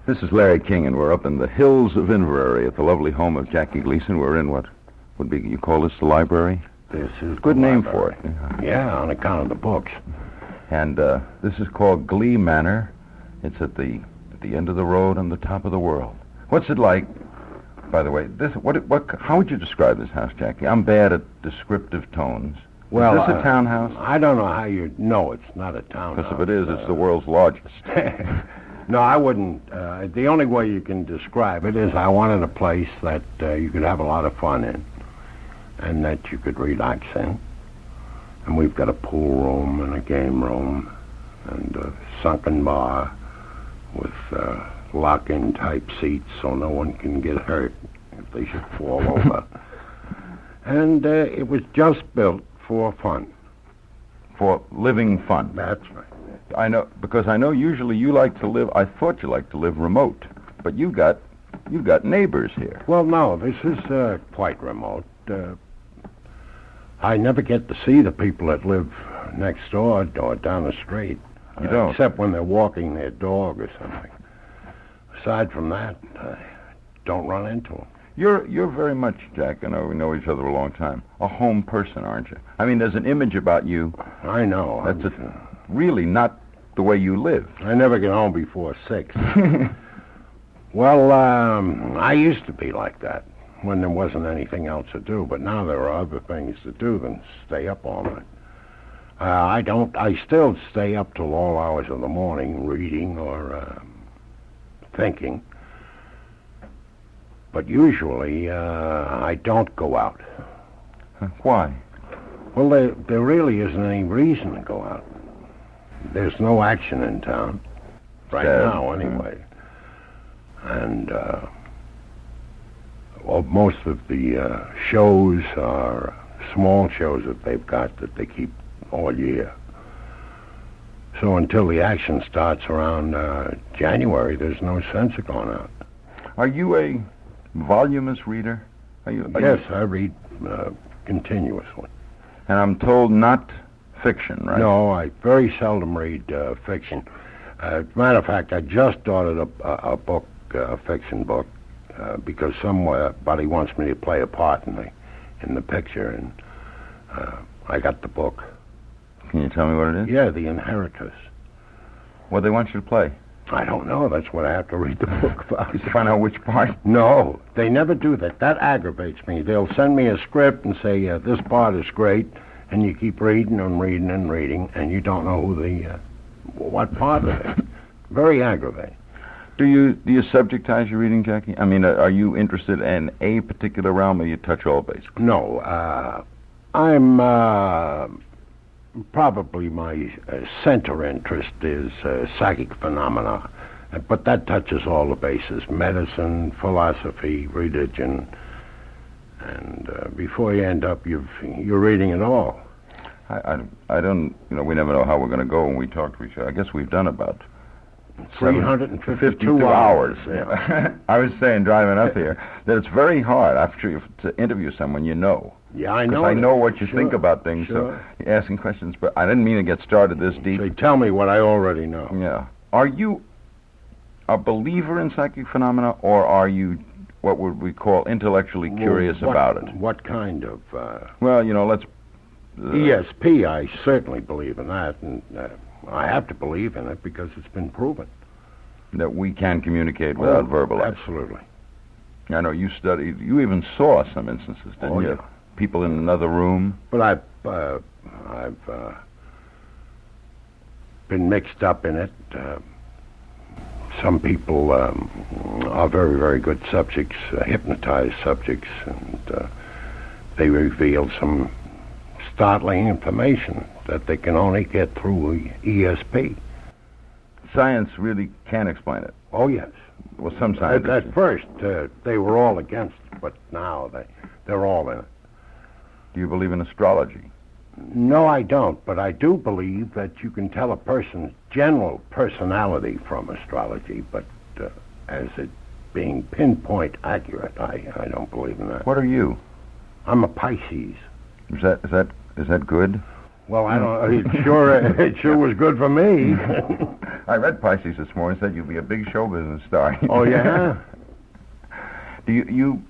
This is Larry King, and we're up in the hills of Inverary at the lovely home of Jackie Gleason. We're in what would be, you call this the library? This is good name for it. Yeah, on account of the books. And this is called Glee Manor. It's at the end of the road on the top of the world. What's it like? By the way, how would you describe this house, Jackie? I'm bad at descriptive tones. Well, is this a townhouse? I don't know how you know it's not a townhouse. Because if it is, it's the world's largest. No, I wouldn't. The only way you can describe it is I wanted a place that you could have a lot of fun in and that you could relax in. And we've got a pool room and a game room and a sunken bar with lock-in type seats so no one can get hurt if they should fall over. And it was just built for fun. For living fun. That's right. I know, because I know usually you like to live, I thought you liked to live remote, but you've got neighbors here. Well, no, this is quite remote. I never get to see the people that live next door or down the street. You don't? Except when they're walking their dog or something. Aside from that, I don't run into them. You're very much, Jack, I know we know each other a long time, a home person, aren't you? I mean, there's an image about you. I know. That's really not the way you live. I never get home before 6. Well, I used to be like that when there wasn't anything else to do, but now there are other things to do than stay up all night. I still stay up till all hours of the morning reading or thinking. But usually, I don't go out. Why? Well, there really isn't any reason to go out. There's no action in town. Right now, anyway. And most of the shows are small shows that they've got that they keep all year. So until the action starts around January, there's no sense of going out. Are you a voluminous reader? Yes, I read continuously. And I'm told not fiction, right? No, I very seldom read fiction. As a matter of fact, I just ordered a book, a fiction book, because somebody wants me to play a part in the picture, and I got the book. Can you tell me what it is? Yeah, The Inheritors. What they want you to play? I don't know. That's what I have to read the book about. To find out which part? No, they never do that. That aggravates me. They'll send me a script and say, this part is great, and you keep reading and reading and reading, and you don't know what part of it. Very aggravating. Do you subjectize your reading, Jackie? I mean, are you interested in a particular realm, or you touch all bases? No, I'm probably my center interest is psychic phenomena, but that touches all the bases: medicine, philosophy, religion, and before you end up, you're reading it all. I don't, we never know how we're going to go when we talk to each other. I guess we've done about 352 hours. Yeah. I was saying, driving up here, that it's very hard after to interview someone you know. Yeah, I know. Because I know what you think about things, sure. So you're asking questions, but I didn't mean to get started this deep. They tell me what I already know. Yeah. Are you a believer in psychic phenomena, or are you what would we call intellectually curious about it? What kind of... Well, let's... ESP, I certainly believe in that, and I have to believe in it because it's been proven. That we can communicate without verbalizing. Absolutely. I know you studied, you even saw some instances, didn't you? Yeah. People in another room. But I've been mixed up in it. Some people are very, very good subjects, hypnotized subjects, and they reveal some startling information that they can only get through ESP. Science really can explain it. Oh, yes. Well, some scientists... At first, they were all against it, but now they're all in it. Do you believe in astrology? No, I don't, but I do believe that you can tell a person's general personality from astrology, but as it being pinpoint accurate, I don't believe in that. What are you? I'm a Pisces. Is that good? Well, I don't. It sure was good for me. I read Pisces this morning. Said you'd be a big show business star. Oh, yeah? Do you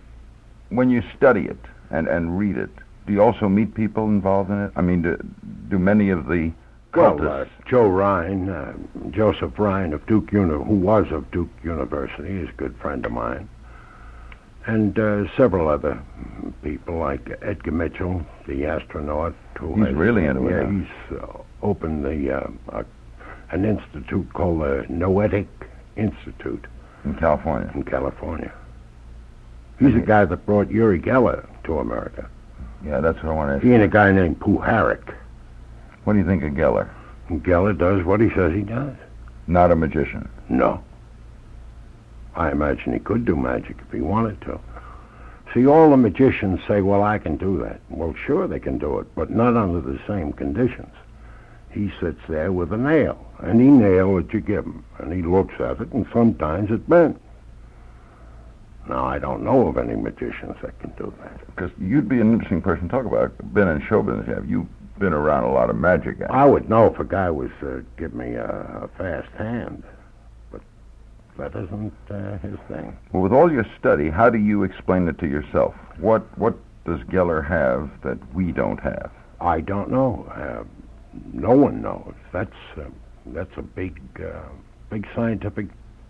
when you study it and read it, do you also meet people involved in it? I mean, do many of the cultists... Joe Ryan, Joseph Ryan of who was of Duke University, is a good friend of mine. And several other people like Edgar Mitchell, the astronaut. He's really into it. Yeah, he's opened an institute called the Noetic Institute. In California? In California. He's the guy that brought Uri Geller to America. Yeah, that's what I want to ask. He and a guy named Puharich. What do you think of Geller? Geller does what he says he does. Not a magician? No. I imagine he could do magic if he wanted to. See, all the magicians say, well, I can do that. Well, sure they can do it, but not under the same conditions. He sits there with a nail, any nail that you give him, and he looks at it, and sometimes it bends. Now, I don't know of any magicians that can do that. Because you'd be an interesting person to talk about. Been in show business, have you? Been around a lot of magic. I would know if a guy was giving me a fast hand, but that isn't his thing. Well, with all your study, how do you explain it to yourself? What does Geller have that we don't have? I don't know. No one knows. That's a big scientific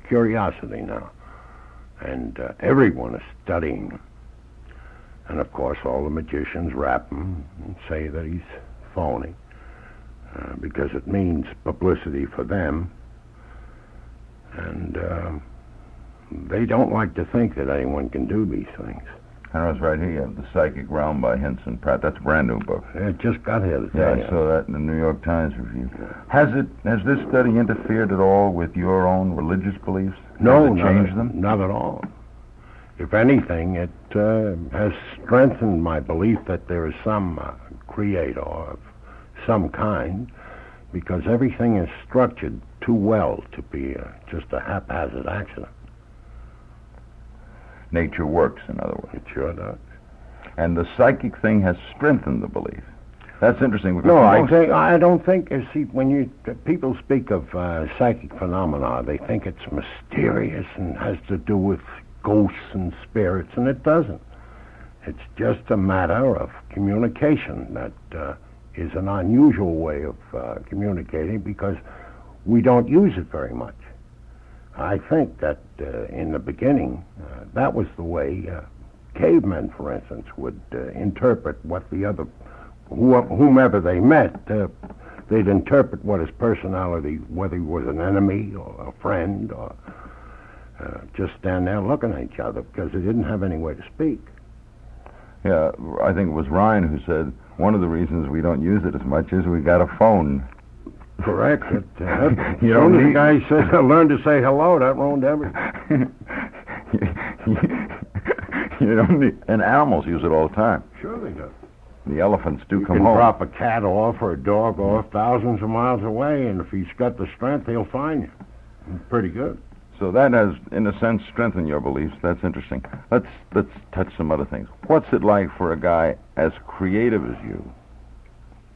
curiosity now, and everyone is studying him. And of course, all the magicians rap him and say that he's phony, because it means publicity for them, and they don't like to think that anyone can do these things. I know it's right here. You have The Psychic Realm by Henson Pratt. That's a brand new book. It just got here today. Yeah, I saw that in the New York Times review. Yeah. Has this study interfered at all with your own religious beliefs? No, has it changed them? Not at all. If anything, it has strengthened my belief that there is some creator of some kind, because everything is structured too well to be just a haphazard accident. Nature works, in other words. It sure does. And the psychic thing has strengthened the belief. That's interesting. No, I don't think. See, when people speak of psychic phenomena, they think it's mysterious and has to do with ghosts and spirits, and it doesn't. It's just a matter of communication that is an unusual way of communicating, because we don't use it very much. I think that in the beginning, that was the way cavemen, for instance, would interpret what the other, whomever they met, they'd interpret what his personality, whether he was an enemy or a friend, or just stand there looking at each other, because they didn't have any way to speak. Yeah, I think it was Ryan who said one of the reasons we don't use it as much is we got a phone. Correct. You know, the guy said, learn to say hello, that ruined everything. You don't need, and animals use it all the time. Sure they do. The elephants do you come can home. Drop a cat off or a dog off thousands of miles away, and if he's got the strength, he'll find you. Pretty good. So that has, in a sense, strengthened your beliefs. That's interesting. Let's touch some other things. What's it like for a guy as creative as you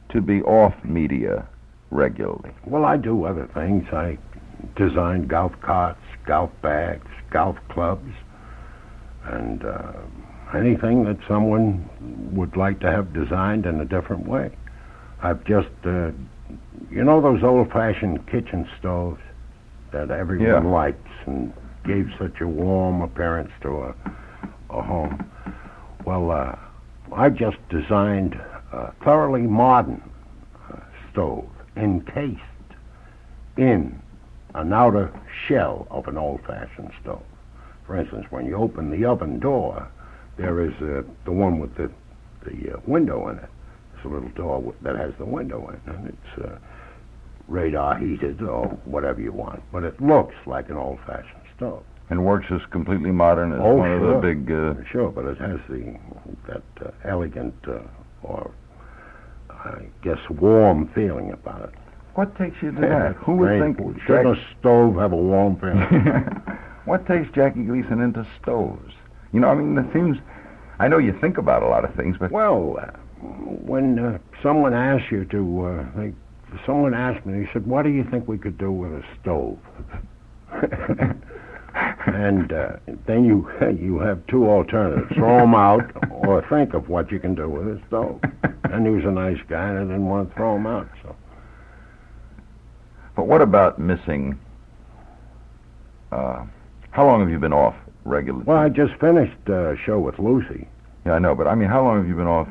to be off media regularly? Well, I do other things. I design golf carts, golf bags, golf clubs, and anything that someone would like to have designed in a different way. I've just, you know those old-fashioned kitchen stoves that everyone likes and gave such a warm appearance to a home? Well, I just designed a thoroughly modern stove encased in an outer shell of an old-fashioned stove. For instance, when you open the oven door, there is the one with the window in it. It's a little door that has the window in it, and it's radar heated or whatever you want, but it looks like an old-fashioned stove. And works as completely modern as one of the big... Sure, but it has that elegant or, I guess, warm feeling about it. What takes you to that? Who would think... Shouldn't a stove have a warm feeling? What takes Jackie Gleason into stoves? You know, I mean, it seems... I know you think about a lot of things, but... Well, when someone asks you to... they someone asked me, he said, what do you think we could do with a stove? And then you have two alternatives: throw them out, or think of what you can do with a stove. And he was a nice guy, and I didn't want to throw him out. So. But what about missing? How long have you been off regularly? Well, I just finished a show with Lucy. Yeah, I know, but I mean, how long have you been off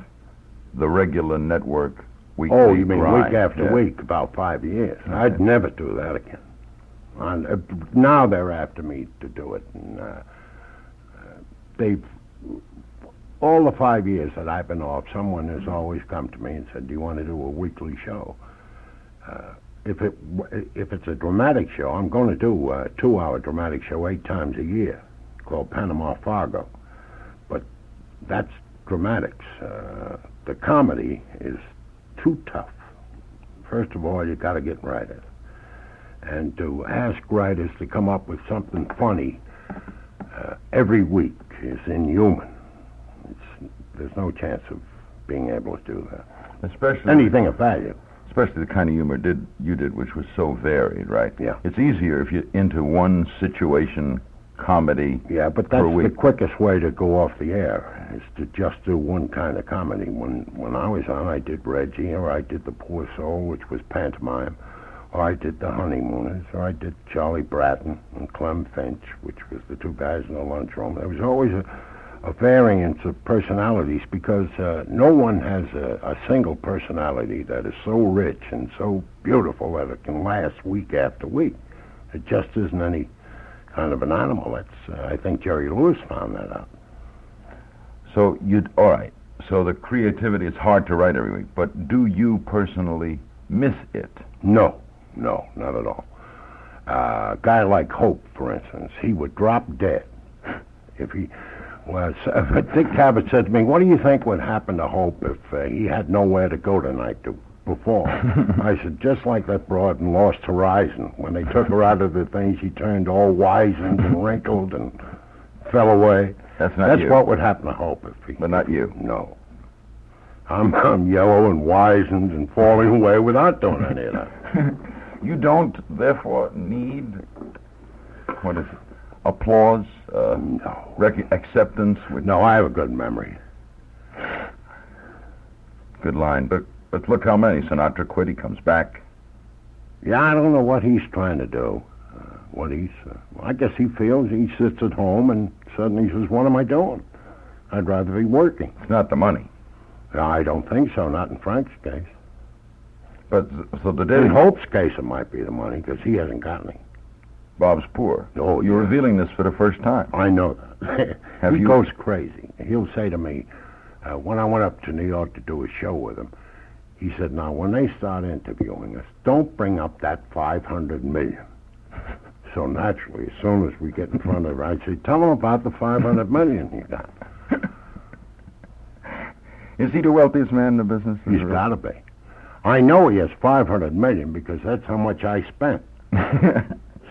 the regular network weekly? Oh, you mean grind? week after Yeah. week? About 5 years. Okay. I'd never do that again. Now they're after me to do it, and they've all the 5 years that I've been off, someone has always come to me and said, "Do you want to do a weekly show?" If it's a dramatic show, I'm going to do a 2-hour dramatic show 8 times a year, called Panama Fargo. But that's dramatics. The comedy is too tough. First of all, you got to get writers. And to ask writers to come up with something funny every week is inhuman. There's no chance of being able to do that. Especially Anything of value. Especially the kind of humor you did, which was so varied, right? Yeah. It's easier if you're into one situation comedy. Yeah, but that's the quickest way to go off the air, is to just do one kind of comedy. When I was on, I did Reggie, or I did The Poor Soul, which was pantomime, or I did The Honeymooners, or I did Charlie Bratton and Clem Finch, which was the two guys in the lunchroom. There was always a variance of personalities, because no one has a single personality that is so rich and so beautiful that it can last week after week. It just isn't any kind of an animal. That's I think Jerry Lewis found that out. So all right. So the creativity, it's hard to write every week, but do you personally miss it? No, not at all. A guy like Hope, for instance, he would drop dead if he was. Dick Cabot said to me, "What do you think would happen to Hope if he had nowhere to go tonight to perform?" I said, "Just like that broad in Lost Horizon. When they took her out of the things, she turned all wizened and wrinkled and fell away." That's not you. That's what would happen to Hope if he. But not you. No. I'm yellow and wizened and falling away without doing any of that. You don't, therefore, need, what is it, applause, No. acceptance? No, I have a good memory. Good line. But look how many. Sinatra quit, he comes back. Yeah, I don't know what he's trying to do. I guess he feels he sits at home and suddenly says, "What am I doing? I'd rather be working." It's not the money. No, I don't think so, not in Frank's case. But, so the day In Hope's case, it might be the money, because he hasn't got any. Bob's poor. Oh, You're yeah. revealing this for the first time. I know that. Have He you- goes crazy. He'll say to me, when I went up to New York to do a show with him, he said, "Now, when they start interviewing us, don't bring up that 500 million. So naturally, as soon as we get in front of her, I say, "Tell them about the 500 million you got." Is he the wealthiest man in the business? He's got to be. I know he has 500 million because that's how much I spent.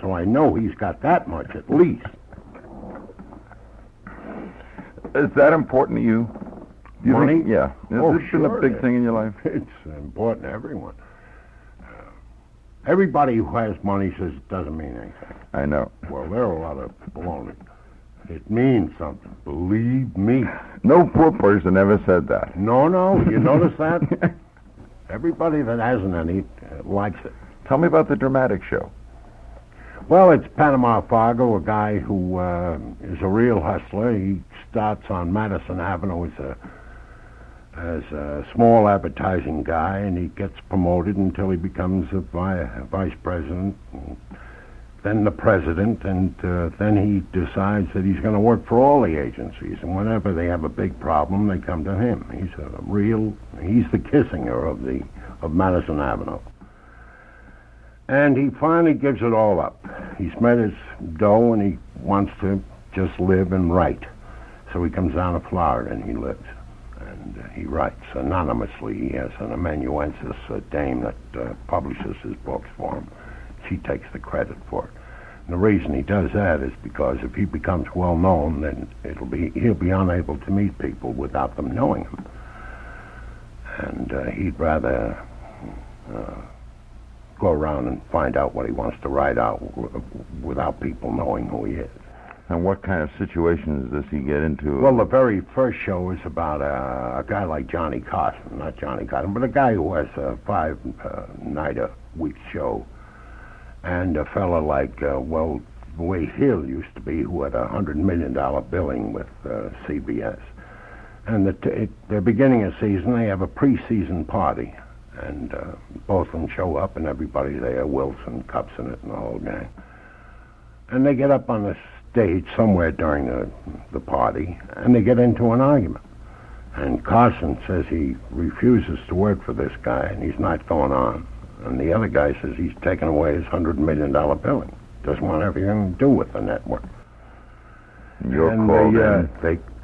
So I know he's got that much at least. Is that important to you? Do you Money? think, yeah. Oh, Has this been a sure big it is. thing in your life? It's important to everyone. Everybody who has money says it doesn't mean anything. I know. Well, there are a lot of baloney. It means something. Believe me. No poor person ever said that. No, you notice that? Everybody that hasn't any likes it. Tell me about the dramatic show. Well, it's Panama Fargo, a guy who is a real hustler. He starts on Madison Avenue as a small advertising guy, and he gets promoted until he becomes a vice president, and then the president, and then he decides that he's going to work for all the agencies, and whenever they have a big problem, they come to him. He's the Kissinger of Madison Avenue. And he finally gives it all up. He's met his dough, and he wants to just live and write. So he comes down to Florida, and he lives. And he writes anonymously. He has an amanuensis, a dame that publishes his books for him. She takes the credit for it. And the reason he does that is because if he becomes well known, then he'll be unable to meet people without them knowing him. And he'd rather go around and find out what he wants to write out without people knowing who he is. And what kind of situations does he get into? Well, the very first show is about a guy like Johnny Carson, not Johnny Carson, but a guy who has a 5-night-a-week show. And a fella like, the way Hill used to be, who had $100 million billing with CBS. And the beginning of season, they have a pre-season party. And both of them show up, and everybody there, Wilson, Cupson, and the whole gang. And they get up on the stage somewhere during the party, and they get into an argument. And Carson says he refuses to work for this guy, and he's not going on. And the other guy says he's taken away his $100 million billing. Doesn't want everything to do with the network. You're called in.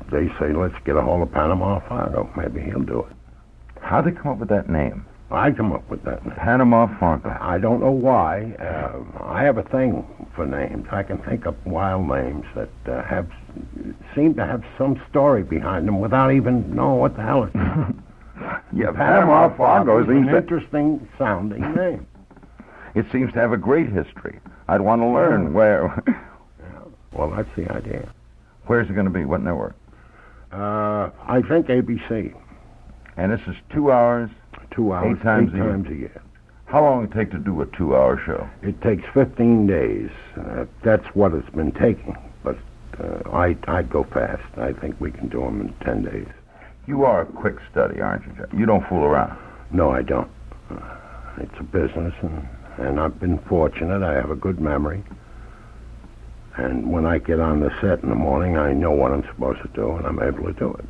They say, let's get a hold of Panama Fargo. Maybe he'll do it. How'd they come up with that name? I come up with that name. Panama Fargo. I don't know why. I have a thing for names. I can think of wild names that seem to have some story behind them without even knowing what the hell it is. Yeah, Panama Fargo is an interesting sounding name. It seems to have a great history. I'd want to learn where. Well, that's the idea. Where's it going to be? What network? I think ABC. And this is 2 hours? 2 hours, 8 times a year. How long would it take to do a 2-hour show? It takes 15 days. That's what it's been taking. But I'd go fast. I think we can do them in 10 days. You are a quick study, aren't you, Jack? You don't fool around. No, I don't. It's a business, and I've been fortunate. I have a good memory. And when I get on the set in the morning, I know what I'm supposed to do, and I'm able to do it.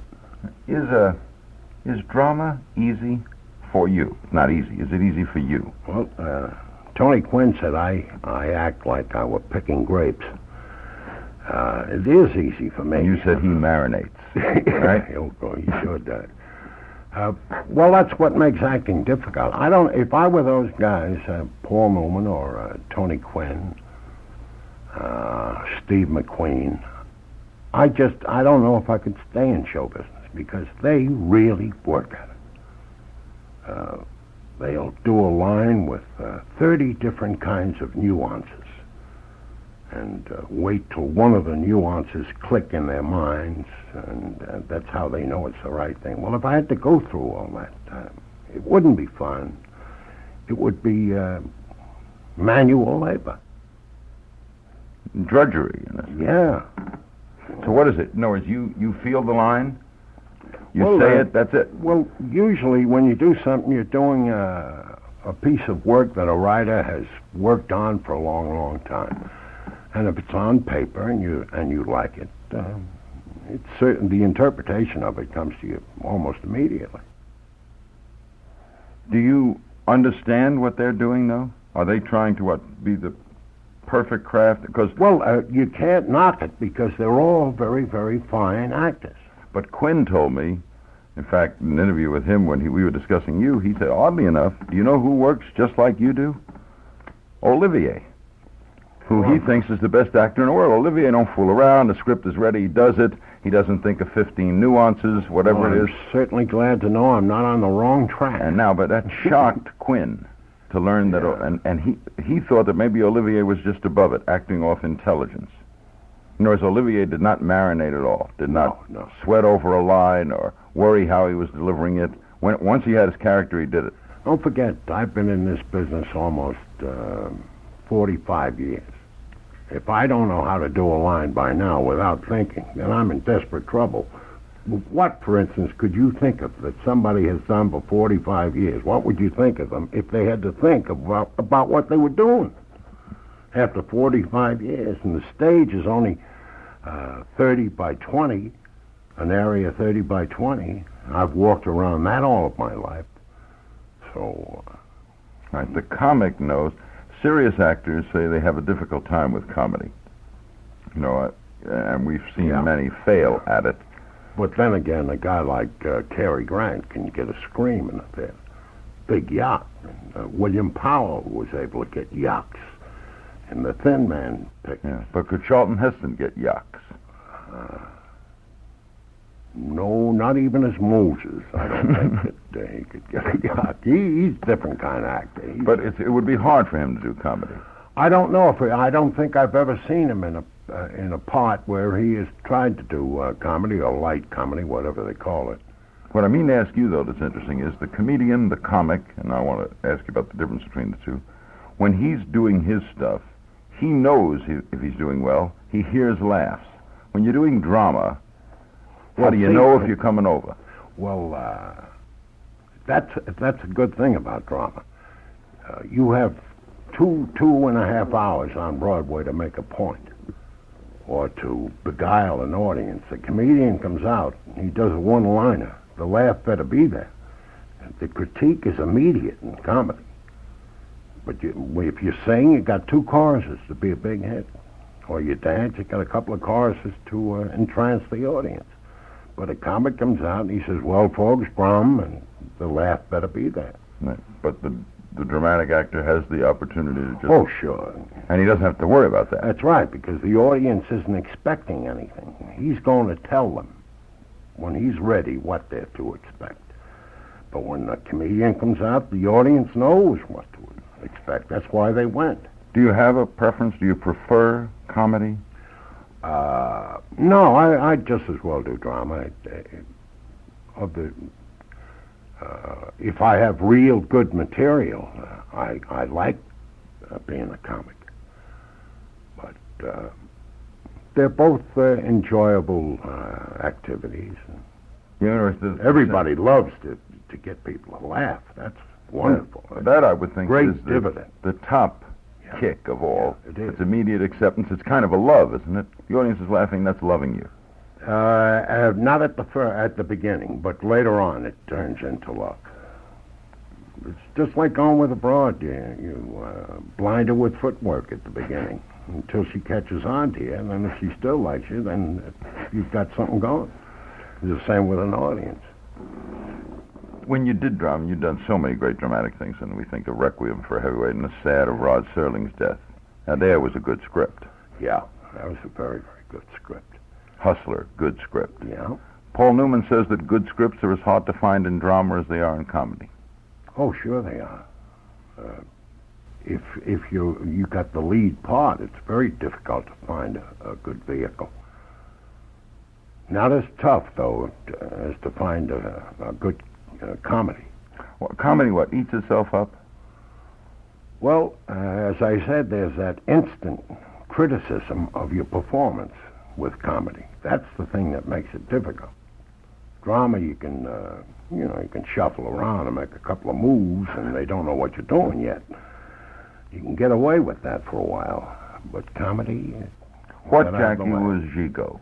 Is drama easy for you? Not easy. Is it easy for you? Well, Tony Quinn said I act like I were picking grapes. It is easy for me. And you said he marinates, right? He sure does. Well, that's what makes acting difficult. If I were those guys, Paul Newman or Tony Quinn, Steve McQueen, I don't know if I could stay in show business because they really work at it. They'll do a line with 30 different kinds of nuances and wait till one of the nuances click in their minds, and that's how they know it's the right thing. Well, if I had to go through all that, it wouldn't be fun. It would be manual labor. Drudgery. Yeah. So what is it? In other words, you feel the line, you say it, that's it. Well, usually when you do something, you're doing a piece of work that a writer has worked on for a long, long time. And if it's on paper and you like it, it's certain the interpretation of it comes to you almost immediately. Do you understand what they're doing, though? Are they trying to be the perfect craft? Because you can't knock it because they're all very, very fine actors. But Quinn told me, in fact, in an interview with him when we were discussing you, he said, oddly enough, do you know who works just like you do? Olivier, who he thinks is the best actor in the world. Olivier don't fool around. The script is ready. He does it. He doesn't think of 15 nuances, whatever it is. I'm certainly glad to know I'm not on the wrong track. And now, but that shocked Quinn to learn that, and he thought that maybe Olivier was just above it, acting off intelligence. In other words, Olivier did not marinate at all, did not sweat over a line or worry how he was delivering it. Once he had his character, he did it. Don't forget, I've been in this business almost 45 years. If I don't know how to do a line by now without thinking, then I'm in desperate trouble. What, for instance, could you think of that somebody has done for 45 years? What would you think of them if they had to think about what they were doing after 45 years? And the stage is only 30 by 20, an area 30 by 20. I've walked around that all of my life. So, right, the comic knows. Serious actors say they have a difficult time with comedy. You know, and we've seen many fail at it. But then again, a guy like Cary Grant can get a scream in a big yacht. And, William Powell was able to get yucks in the Thin Man picture. Yeah, but could Charlton Heston get yucks? No, not even as Moses. I don't think that he could get a yacht. He's a different kind of actor. But it would be hard for him to do comedy. I don't know if I don't think I've ever seen him in a part where he has tried to do comedy or light comedy, whatever they call it. What I mean to ask you, though, that's interesting, is the comedian, the comic, and I want to ask you about the difference between the two. When he's doing his stuff, he knows if he's doing well. He hears laughs. When you're doing drama, how do you know if you're coming over? Well, that's a good thing about drama. You have 2.5 hours on Broadway to make a point or to beguile an audience. The comedian comes out, he does a one-liner. The laugh better be there. The critique is immediate in comedy. But if you sing, you got 2 choruses to be a big hit. Or you dance, you got a couple of choruses to entrance the audience. But a comic comes out and he says, well, folks, and the laugh better be there. Right. But the dramatic actor has the opportunity to just... Oh, sure. And he doesn't have to worry about that. That's right, because the audience isn't expecting anything. He's going to tell them, when he's ready, what they're to expect. But when the comedian comes out, the audience knows what to expect. That's why they went. Do you have a preference? Do you prefer comedy? No, I'd just as well do drama. If I have real good material, I like being a comic. But they're both enjoyable activities. Everybody loves to get people to laugh. That's wonderful. That I would think great is dividend. The top kick of all. Yeah, it is. It's immediate acceptance. It's kind of a love, isn't it? The audience is laughing. That's loving you. Not at the beginning, but later on it turns into love. It's just like going with a broad. You blind her with footwork at the beginning until she catches on to you, and then if she still likes you, then you've got something going. It's the same with an audience. When you did drama, you've done so many great dramatic things, and we think of Requiem for a Heavyweight and The Sad of Rod Serling's death. Now, there was a good script. Yeah, that was a very, very good script. Hustler, good script. Yeah. Paul Newman says that good scripts are as hard to find in drama as they are in comedy. Oh, sure they are. If you got the lead part, it's very difficult to find a good vehicle. Not as tough, though, as to find a good comedy. Well, comedy, what, eats itself up? Well, as I said, there's that instant criticism of your performance with comedy. That's the thing that makes it difficult. Drama, you can shuffle around and make a couple of moves, and they don't know what you're doing yet. You can get away with that for a while, but comedy... What, Jackie, was Gigot?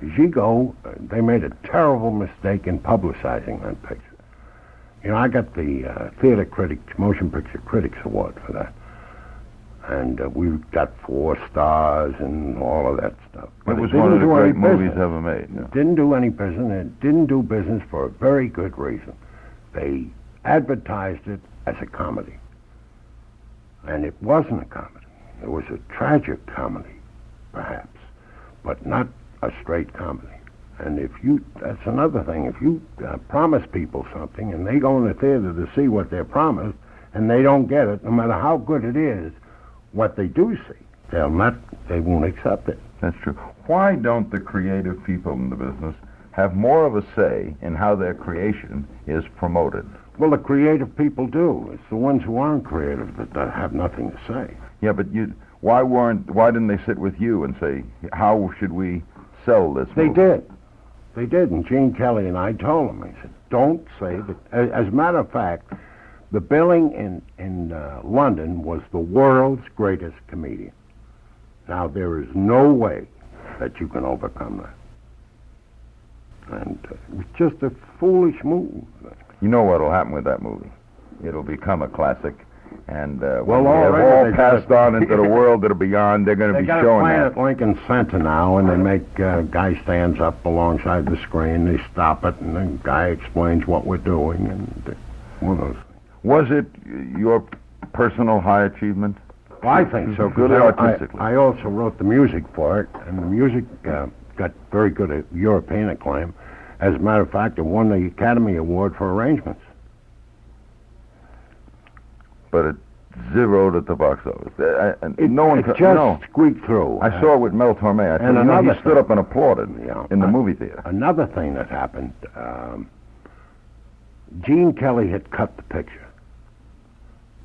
Gigot, they made a terrible mistake in publicizing that picture. You know, I got the Motion Picture Critics Award for that. And we got 4 stars and all of that stuff. But it was one of the great movies ever made. Yeah. Didn't do any business. It didn't do business for a very good reason. They advertised it as a comedy. And it wasn't a comedy. It was a tragic comedy, perhaps, but not a straight comedy. And that's another thing, if you promise people something and they go in the theater to see what they're promised and they don't get it, no matter how good it is, what they do see, they won't accept it. That's true. Why don't the creative people in the business have more of a say in how their creation is promoted? Well, the creative people do. It's the ones who aren't creative that have nothing to say. Yeah, but why didn't they sit with you and say, how should we sell this movie? They did, and Gene Kelly and I told them, I said, don't say that. As a matter of fact, the billing in London was the world's greatest comedian. Now, there is no way that you can overcome that. And it was just a foolish move. You know what will happen with that movie? It'll become a classic. And well, when all passed on into the world that are beyond, they're going to be showing that. They got a plan at Lincoln Center now, and they make guy stands up alongside the screen. They stop it, and the guy explains what we're doing, and one of those things. Was it your personal high achievement? Well, I think so. Good artistically. I also wrote the music for it, and the music got very good European acclaim. As a matter of fact, it won the Academy Award for arrangements. But it zeroed at the box office. It just squeaked through. I saw it with Mel Torme. He stood up and applauded in the movie theater. Another thing that happened, Gene Kelly had cut the picture.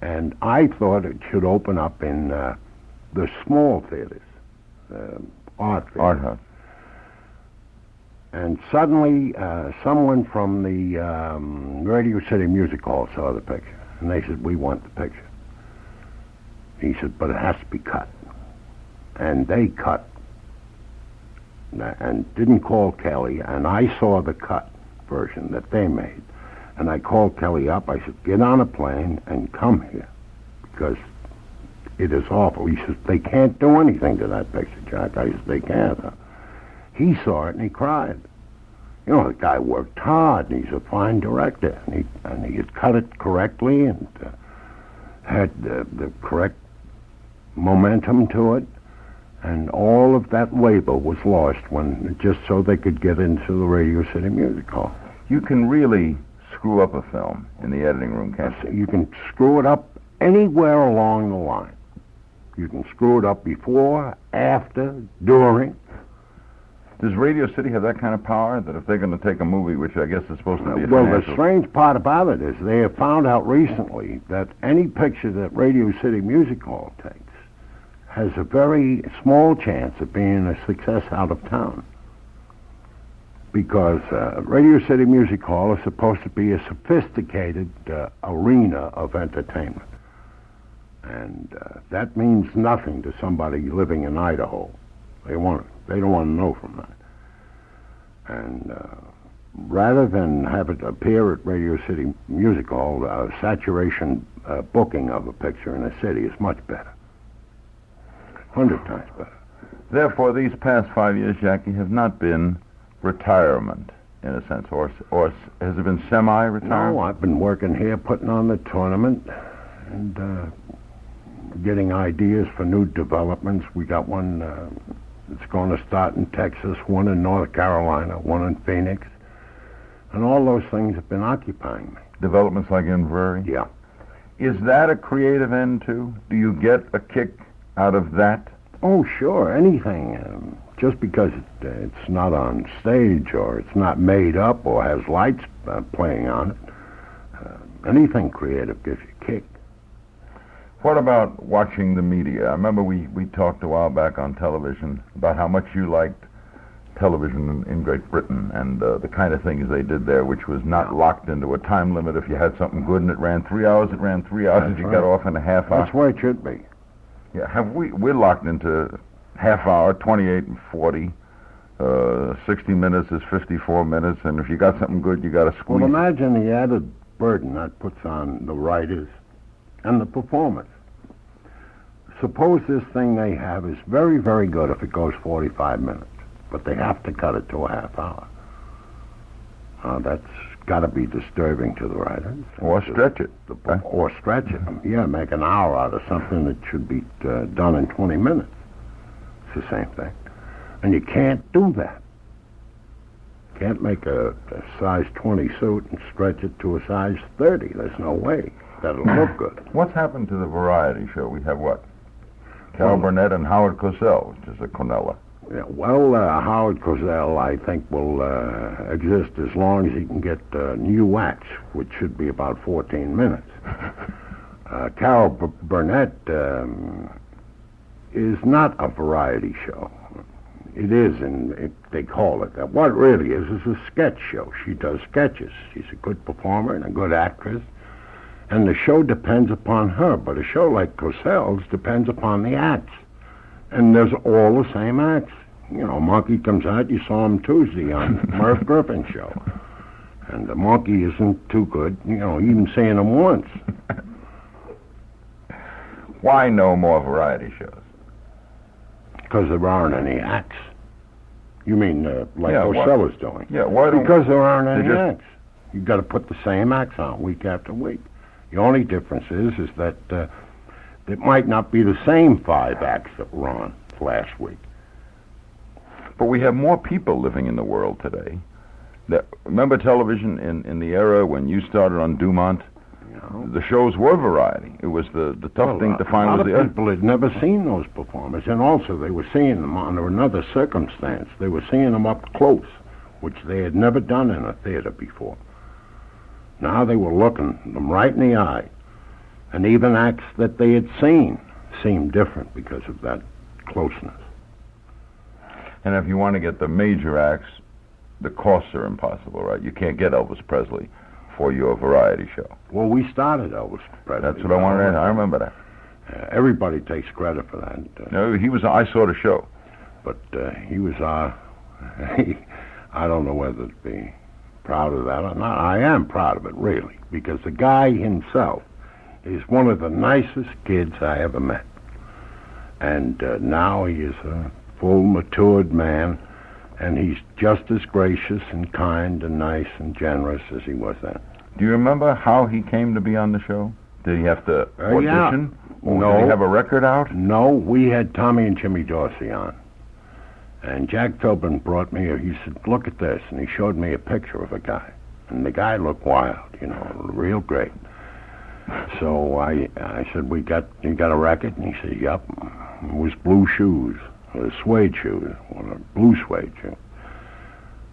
And I thought it should open up in the small theaters, art theaters. Art house. And suddenly, someone from the Radio City Music Hall saw the picture. And they said, we want the picture. He said, but it has to be cut. And they cut. And didn't call Kelly. And I saw the cut version that they made. And I called Kelly up. I said, get on a plane and come here. Because it is awful. He says, they can't do anything to that picture, Jack. I said, they can't. He saw it and he cried. You know, the guy worked hard, and he's a fine director, and he had cut it correctly and had the correct momentum to it, and all of that labor was lost just so they could get into the Radio City Music Hall. You can really screw up a film in the editing room, can't you? You can screw it up anywhere along the line. You can screw it up before, after, during. Does Radio City have that kind of power that if they're going to take a movie, which I guess is supposed to be a Well, financial... the strange part about it is they have found out recently that any picture that Radio City Music Hall takes has a very small chance of being a success out of town. Because Radio City Music Hall is supposed to be a sophisticated arena of entertainment. And that means nothing to somebody living in Idaho. They don't want to know from that. And rather than have it appear at Radio City Music Hall, saturation booking of a picture in a city is much better. 100 times better. Therefore, these past 5 years, Jackie, have not been retirement, in a sense, or has it been semi-retirement? No, I've been working here, putting on the tournament, and getting ideas for new developments. We got one that's going to start in Texas, one in North Carolina, one in Phoenix, and all those things have been occupying me. Developments like Inverary? Yeah. Is that a creative end, too? Do you get a kick out of that? Oh, sure, anything. Just because it's not on stage or it's not made up or has lights playing on it, anything creative gives you a kick. What about watching the media? I remember we talked a while back on television about how much you liked television in Great Britain and the kind of things they did there, which was not locked into a time limit. If you had something good and it ran 3 hours, it ran 3 hours. If you got off in a half hour. That's where it should be. Yeah, we're locked into half hour, 28 and 40. 60 minutes is 54 minutes, and if you got something good, you got to squeeze. Well, imagine the added burden that puts on the writers and the performers. Suppose this thing they have is very, very good if it goes 45 minutes, but they have to cut it to a half hour. That's got to be disturbing to the writers. Or stretch it. Or stretch it. Yeah, make an hour out of something that should be done in 20 minutes. It's the same thing. And you can't do that. You can't make a size 20 suit and stretch it to a size 30. There's no way that'll look good. What's happened to the variety show? We have what? Carol Burnett and Howard Cosell, which is a Cornella. Yeah, well, Howard Cosell, I think, will exist as long as he can get new acts, which should be about 14 minutes. Carol Burnett is not a variety show. It is, and they call it that. What it really is a sketch show. She does sketches. She's a good performer and a good actress, and the show depends upon her. But a show like Cosell's depends upon the acts, and there's all the same acts. You know, Monkey comes out. You saw him Tuesday on Merv Griffin's show, and the Monkey isn't too good. You know, even seeing him once. Why no more variety shows? Because there aren't any acts. You mean like Cosell is doing? Yeah, why don't... Because there aren't any acts. You've got to put the same acts on week after week. The only difference is that it might not be the same 5 acts that were on last week. But we have more people living in the world today Remember television in the era when you started on Dumont? The shows were variety. It was the tough thing to find. A lot of people had never seen those performers, and also they were seeing them under another circumstance. They were seeing them up close, which they had never done in a theater before. Now they were looking them right in the eye, and even acts that they had seen seemed different because of that closeness. And if you want to get the major acts, the costs are impossible, right? You can't get Elvis Presley for your variety show. Well, we started Elvis Presley. That's what I wanted to. I remember that. Everybody takes credit for that. No, he was. I saw the show, but he was our. I don't know whether to be proud of that or not. I am proud of it, really, because the guy himself is one of the nicest kids I ever met, and now he is a full, matured man. And he's just as gracious and kind and nice and generous as he was then. Do you remember how he came to be on the show? Did he have to audition? Yeah. Or did he have a record out? No, we had Tommy and Jimmy Dorsey on. And Jack Philbin brought me, he said, look at this. And he showed me a picture of a guy. And the guy looked wild, real great. So I said, you got a record? And he said, yep. It was Blue Shoes. Suede shoes, blue suede shoe.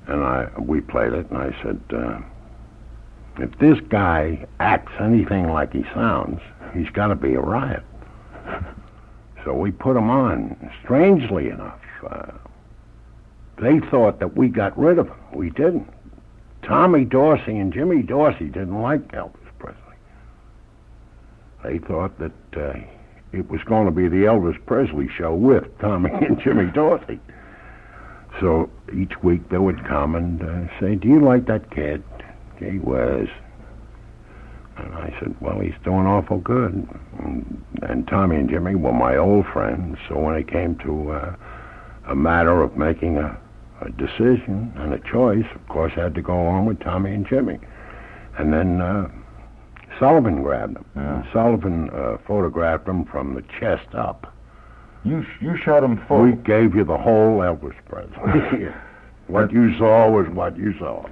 And we played it, and I said, if this guy acts anything like he sounds, he's got to be a riot. So we put him on. Strangely enough, they thought that we got rid of him. We didn't. Tommy Dorsey and Jimmy Dorsey didn't like Elvis Presley. They thought that it was going to be the Elvis Presley show with Tommy and Jimmy Dorsey. So each week they would come and say, do you like that kid? Gee whiz. And I said, well, he's doing awful good. And Tommy and Jimmy were my old friends, so when it came to a matter of making a decision and a choice, of course I had to go along with Tommy and Jimmy. And then Sullivan grabbed him. Yeah. Sullivan photographed him from the chest up. You shot him full. We gave you the whole Elvis Presley. What you saw was what you saw.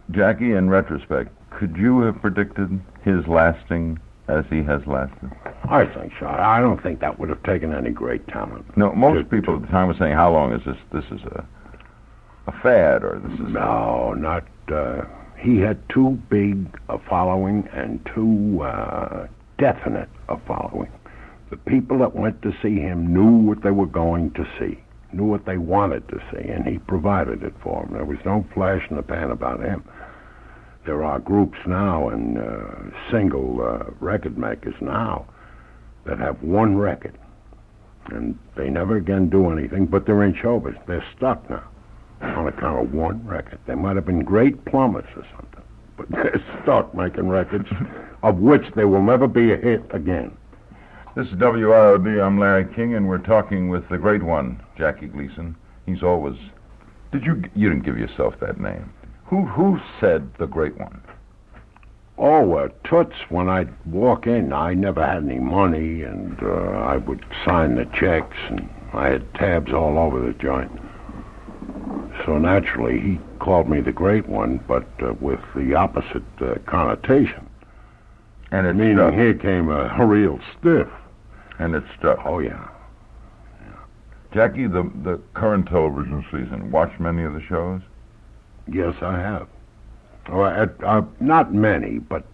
Jackie, in retrospect, could you have predicted his lasting as he has lasted? I think so. I don't think that would have taken any great talent. No, most people at the time were saying, how long is this? This is a fad, or this is... No, not... he had too big a following and too definite a following. The people that went to see him knew what they were going to see, knew what they wanted to see, and he provided it for them. There was no flash in the pan about him. There are groups now and single record makers now that have one record, and they never again do anything, but they're in showbiz. They're stuck now on account of one record. They might have been great plumbers or something, but they're stuck making records of which there will never be a hit again. This is WIOD. I'm Larry King, and we're talking with the great one, Jackie Gleason. He's always... You didn't give yourself that name. Who said the great one? Oh, Toots, when I'd walk in, I never had any money, and I would sign the checks, and I had tabs all over the joint. So naturally, he called me the great one, but with the opposite connotation. And it meaning stuck. Here came a real stiff. And it stuck. Oh, yeah. Jackie, the current television season, watch many of the shows? Yes, I have. Well, not many, but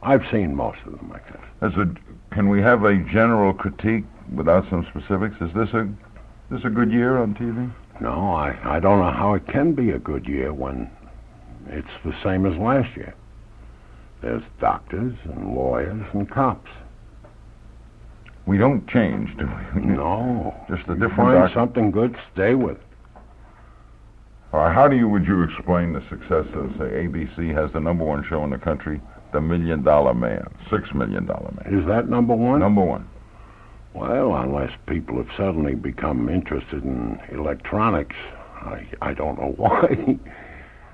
I've seen most of them, I guess. Can we have a general critique without some specifics? Is this a good year on TV? No, I don't know how it can be a good year when it's the same as last year. There's doctors and lawyers and cops. We don't change, do we? No. Just a you different find something good, stay with it. All right, would you explain the success of, say, ABC has the number one show in the country, The $1 Million Man, $6 Million Man? Is that number one? Number one. Well, unless people have suddenly become interested in electronics, I don't know why.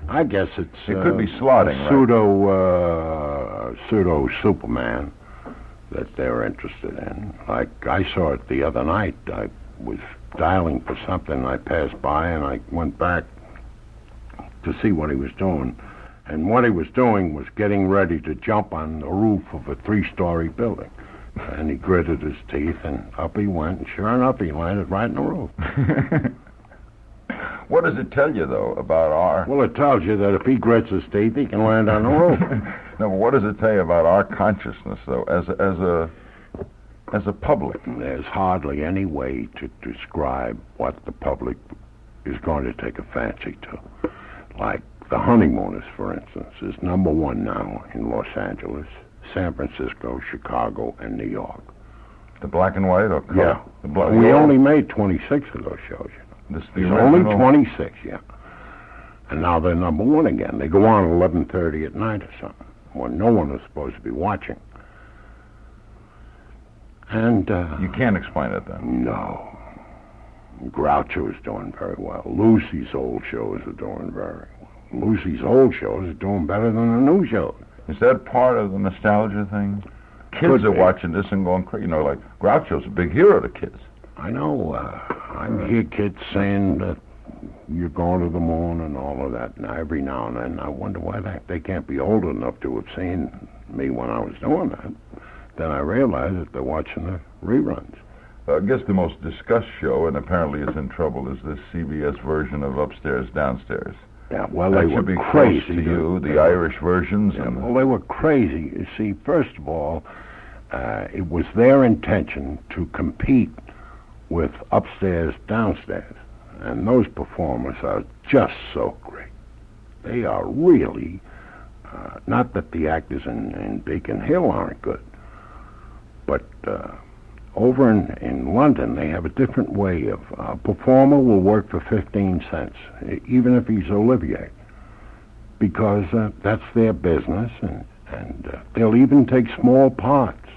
I guess it could be slotting, right? Pseudo Superman that they're interested in. Like I saw it the other night. I was dialing for something. I passed by and I went back to see what he was doing. And what he was doing was getting ready to jump on the roof of a 3-story building. And he gritted his teeth, and up he went, and sure enough, he landed right in the roof. What does it tell you, though, about our... Well, it tells you that if he grits his teeth, he can land on the roof. No, but what does it tell you about our consciousness, though, as a public? There's hardly any way to describe what the public is going to take a fancy to. Like the Honeymooners, for instance, is #1 now in Los Angeles, San Francisco, Chicago, and New York. The black and white or color? Yeah. We only made 26 of those shows, you know. There's only 26, yeah. And now they're #1 again. They go on at 11:30 at night or something, when no one is supposed to be watching. And you can't explain it then. No. Groucho is doing very well. Lucy's old shows are doing very well. Lucy's old shows are doing better than the new shows. Is that part of the nostalgia thing? Kids are watching this and going crazy. You know, like Groucho's a big hero to kids. I know. I hear kids saying that you're going to the moon and all of that. And every now and then I wonder why they can't be old enough to have seen me when I was doing that. Then I realize that they're watching the reruns. I guess the most discussed show, and apparently is in trouble, is this CBS version of Upstairs, Downstairs. Yeah, well, that they were should be crazy. Close to you, the Irish versions. Yeah, and well, they were crazy. You see, first of all, it was their intention to compete with Upstairs, Downstairs. And those performers are just so great. They are really, not that the actors in Beacon Hill aren't good, but over in London, they have a different way of... A performer will work for 15 cents, even if he's Olivier, because that's their business, and they'll even take small parts.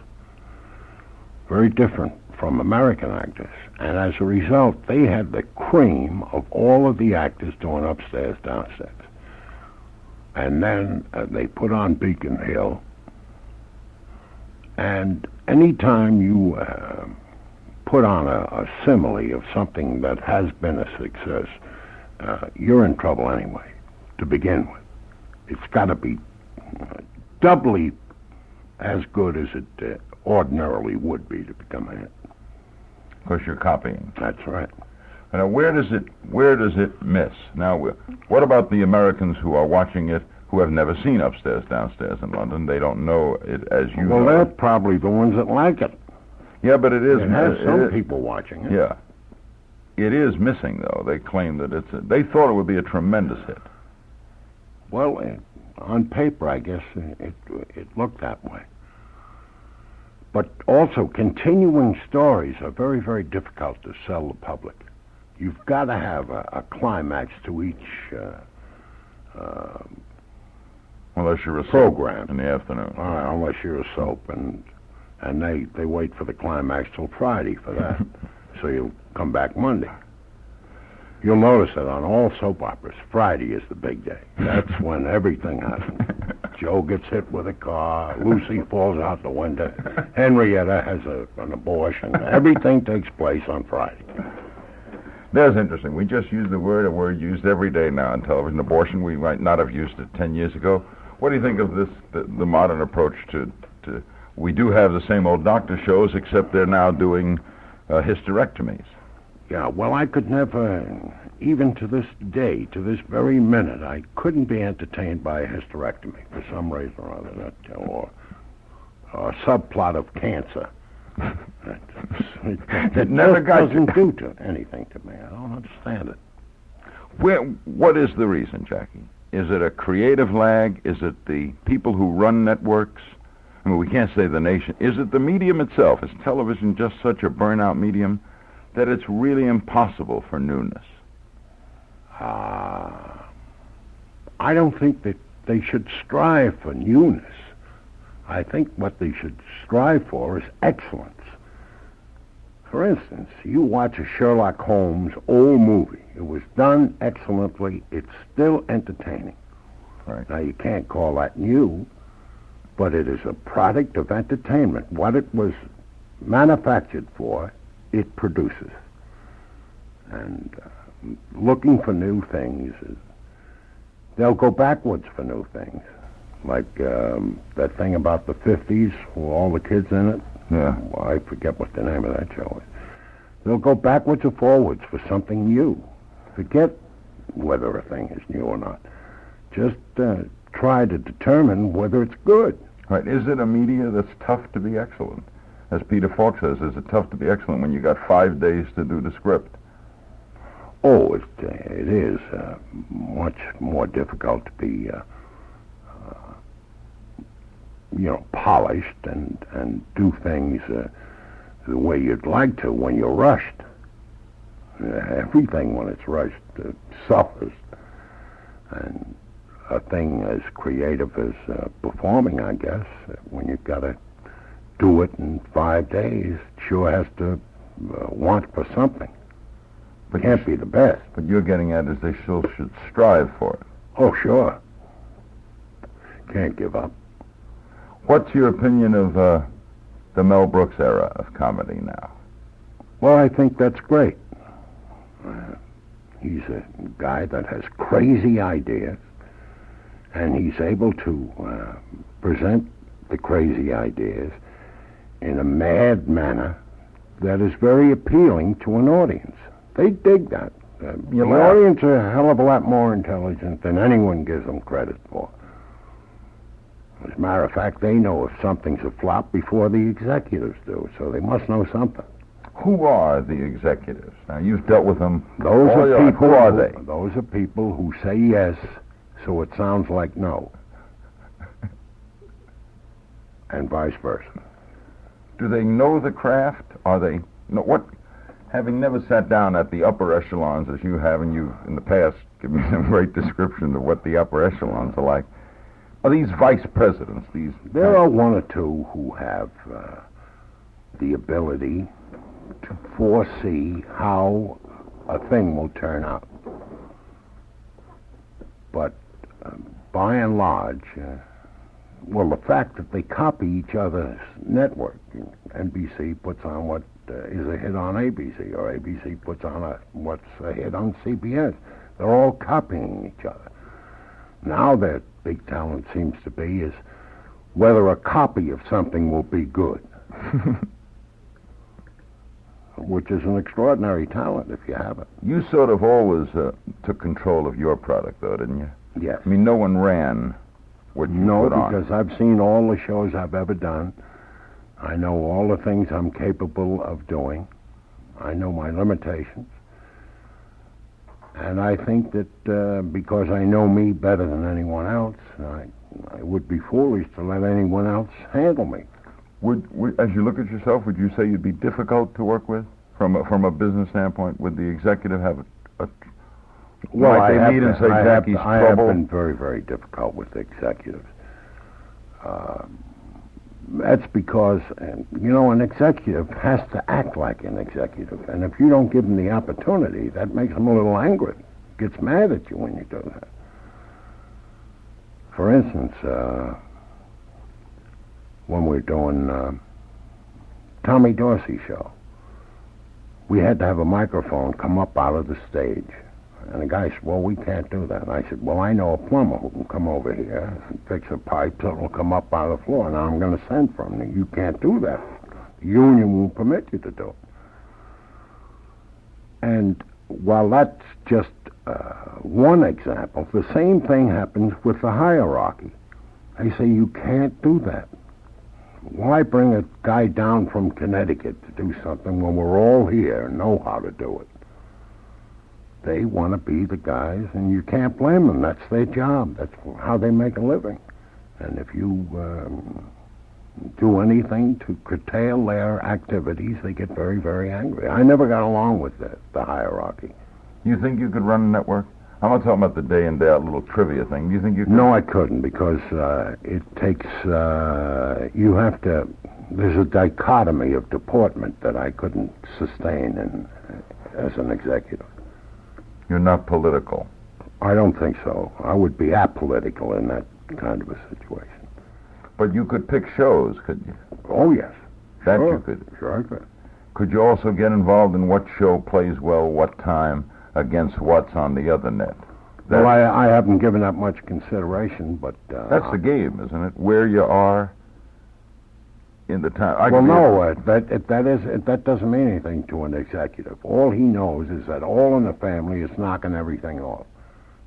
Very different from American actors. And as a result, they had the cream of all of the actors doing Upstairs, Downstairs. And then they put on Beacon Hill. And anytime you put on a simile of something that has been a success, you're in trouble anyway, to begin with. It's got to be doubly as good as it ordinarily would be to become a hit. Of course, you're copying. That's right. Now, where does it miss? Now, what about the Americans who are watching it who have never seen Upstairs, Downstairs in London? They don't know it as you know. Well, they're probably the ones that like it. Yeah, but it is. It has some people watching it. Yeah. It is missing, though. They claim that they thought it would be a tremendous hit. Well, on paper, I guess it looked that way. But also, continuing stories are very, very difficult to sell the public. You've got to have a climax to each unless you're a program soap in the afternoon. Unless you're a soap, and they wait for the climax till Friday for that, so you'll come back Monday. You'll notice that on all soap operas, Friday is the big day. That's when everything happens. Joe gets hit with a car, Lucy falls out the window, Henrietta has an abortion. Everything takes place on Friday. That's interesting. We just used a word used every day now on television, abortion. We might not have used it 10 years ago. What do you think of this, the modern approach to... We do have the same old doctor shows, except they're now doing hysterectomies. Yeah, well, I could never, even to this day, to this very minute, I couldn't be entertained by a hysterectomy for some reason or other, or a subplot of cancer. It never doesn't do anything to me. I don't understand it. What is the reason, Jackie? Is it a creative lag? Is it the people who run networks? I mean, we can't say the nation. Is it the medium itself? Is television just such a burnout medium that it's really impossible for newness? I don't think that they should strive for newness. I think what they should strive for is excellence. For instance, you watch a Sherlock Holmes old movie. It was done excellently. It's still entertaining. Right. Now, you can't call that new, but it is a product of entertainment. What it was manufactured for, it produces. And looking for new things, They'll go backwards for new things. Like that thing about the 50s with all the kids in it. Yeah. Well, I forget what the name of that show is. They'll go backwards or forwards for something new. Forget whether a thing is new or not. Just try to determine whether it's good. Right. Is it a media that's tough to be excellent? As Peter Falk says, is it tough to be excellent when you got 5 days to do the script? Oh, it is much more difficult to be, polished and do things the way you'd like to when you're rushed. Everything when it's rushed suffers. And a thing as creative as performing, I guess, when you've got to do it in 5 days, it sure has to want for something. But can't be the best. But you're getting at is they still should strive for it. Oh, sure. Can't give up. What's your opinion of the Mel Brooks era of comedy now? Well, I think that's great. He's a guy that has crazy ideas, and he's able to present the crazy ideas in a mad manner that is very appealing to an audience. They dig that. The audience are a hell of a lot more intelligent than anyone gives them credit for. As a matter of fact, they know if something's a flop before the executives do, so they must know something. Who are the executives? Now, you've dealt with them. Those are people. Who are they? Those are people who say yes, so it sounds like no. And vice versa. Do they know the craft? Are they... No, what... Having never sat down at the upper echelons as you have, and you've in the past given me some great description of what the upper echelons are like, are these vice presidents? There are one or two who have the ability to foresee how a thing will turn out. But by and large, the fact that they copy each other's network, NBC puts on what is a hit on ABC, or ABC puts on what's a hit on CBS. They're all copying each other. Now their big talent seems to be is whether a copy of something will be good. Which is an extraordinary talent if you have it. You sort of always took control of your product, though, didn't you? Yes. I mean, no one ran what you put on. No, because I've seen all the shows I've ever done. I know all the things I'm capable of doing. I know my limitations. And I think that because I know me better than anyone else, I would be foolish to let anyone else handle me. Would as you look at yourself, would you say you'd be difficult to work with from a business standpoint? Would the executive have well, I have been very, very difficult with executives. That's because, an executive has to act like an executive. And if you don't give him the opportunity, that makes him a little angry. Gets mad at you when you do that. For instance, when we're doing Tommy Dorsey show, we had to have a microphone come up out of the stage. And the guy said, well, we can't do that. And I said, well, I know a plumber who can come over here and fix a pipe so it'll come up out of the floor. Now I'm going to send for him. You can't do that. The union won't permit you to do it. And while that's just one example, the same thing happens with the hierarchy. They say you can't do that. Why bring a guy down from Connecticut to do something when we're all here and know how to do it? They want to be the guys, and you can't blame them. That's their job. That's how they make a living. And if you do anything to curtail their activities, they get very, very angry. I never got along with the hierarchy. You think you could run a network? I'm not talking about the day in, day out little trivia thing. Do you think you could? No, I couldn't, because it takes, you have to, there's a dichotomy of deportment that I couldn't sustain as an executive. You're not political. I don't think so. I would be apolitical in that kind of a situation. But you could pick shows, could you? Oh, yes. That sure. you could? Sure I could. Could you also get involved in what show plays well, what time, against what's on the other net? Well, I haven't given that much consideration, but... that's the game, isn't it? Where you are in the time. Well, no, that doesn't mean anything to an executive. All he knows is that all in the family is knocking everything off.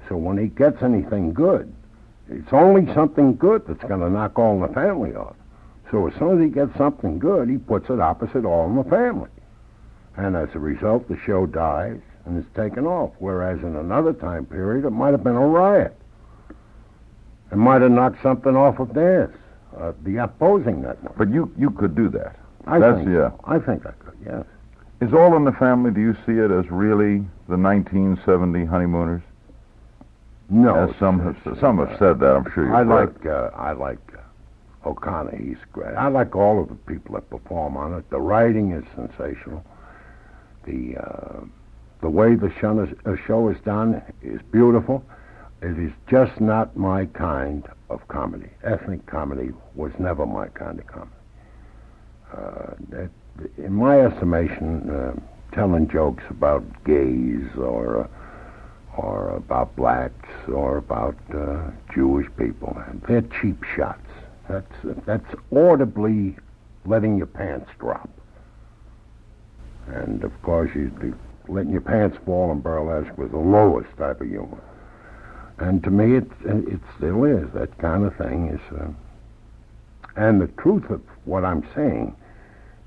So when he gets anything good, it's only something good that's going to knock all in the family off. So as soon as he gets something good, he puts it opposite all in the family. And as a result, the show dies and is taken off. Whereas in another time period, it might have been a riot. It might have knocked something off of theirs, the opposing network. But you could do that. I think I could, yes. Is All in the Family, do you see it as really the 1970 Honeymooners? No. As some have said that, I'm sure you've I like O'Connor, he's great. I like all of the people that perform on it. The writing is sensational. The way the show is done is beautiful. It is just not my kind of comedy. Ethnic comedy was never my kind of comedy. In my estimation, telling jokes about gays or about blacks or about Jewish people, they're cheap shots. That's audibly letting your pants drop. And of course, letting your pants fall in burlesque was the lowest type of humor. And to me, it still is. That kind of thing is... and the truth of what I'm saying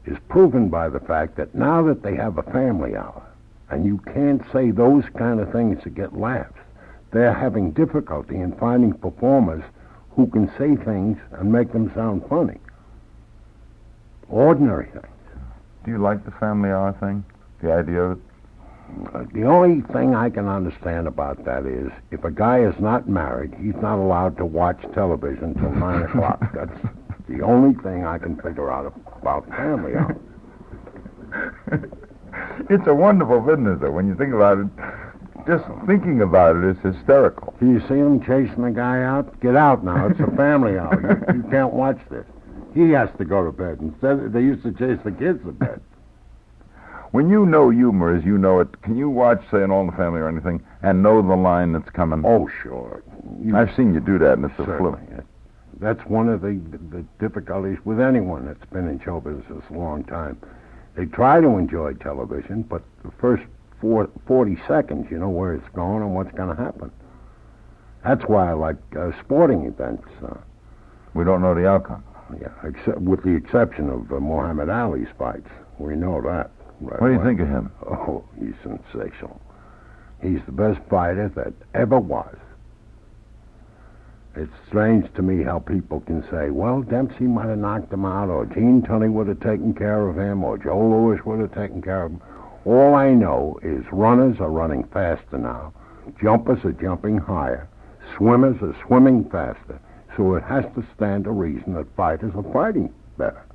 is proven by the fact that now that they have a family hour, and you can't say those kind of things to get laughs, they're having difficulty in finding performers who can say things and make them sound funny. Ordinary things. Do you like the family hour thing? The idea of it? The only thing I can understand about that is if a guy is not married, he's not allowed to watch television till 9 o'clock. That's the only thing I can figure out about family hour. It's a wonderful business, though, when you think about it. Just thinking about it is hysterical. Do you see him chasing the guy out? Get out now. It's a family hour. You can't watch this. He has to go to bed. Instead, they used to chase the kids to bed. When you know humor as you know it, can you watch, say, an All in the Family or anything, and know the line that's coming? Oh, sure. I've seen you do that, and it's a flip. That's one of the difficulties with anyone that's been in show business a long time. They try to enjoy television, but the first 40 seconds, you know where it's going and what's going to happen. That's why I like sporting events. We don't know the outcome. Yeah, except with the exception of Muhammad Ali's fights. We know that. Right. What do you think of him? Oh, he's sensational. He's the best fighter that ever was. It's strange to me how people can say, well, Dempsey might have knocked him out, or Gene Tunney would have taken care of him, or Joe Louis would have taken care of him. All I know is runners are running faster now, jumpers are jumping higher, swimmers are swimming faster, so it has to stand to reason that fighters are fighting better.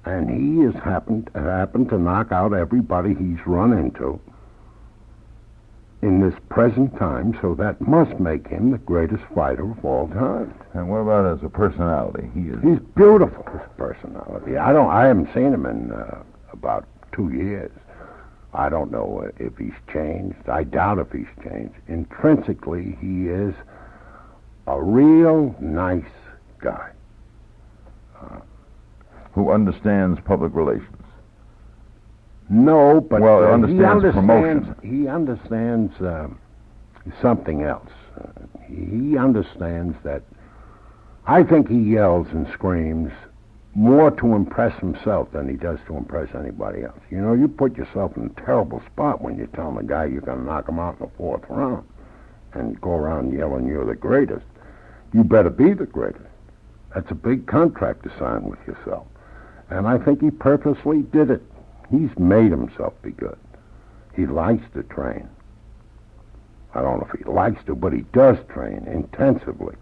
And he has happened to knock out everybody he's run into in this present time, so that must make him the greatest fighter of all time. And what about as a personality? He's beautiful as a personality. I haven't seen him in about 2 years. I don't know if he's changed. I doubt if he's changed. Intrinsically, he is a real nice guy. Who understands public relations? No, but promotion. He understands something else. He understands that. I think he yells and screams more to impress himself than he does to impress anybody else. You know, you put yourself in a terrible spot when you're telling a guy you're going to knock him out in the 4th round and go around yelling you're the greatest. You better be the greatest. That's a big contract to sign with yourself. And I think he purposely did it. He's made himself be good. He likes to train. I don't know if he likes to, but he does train intensively.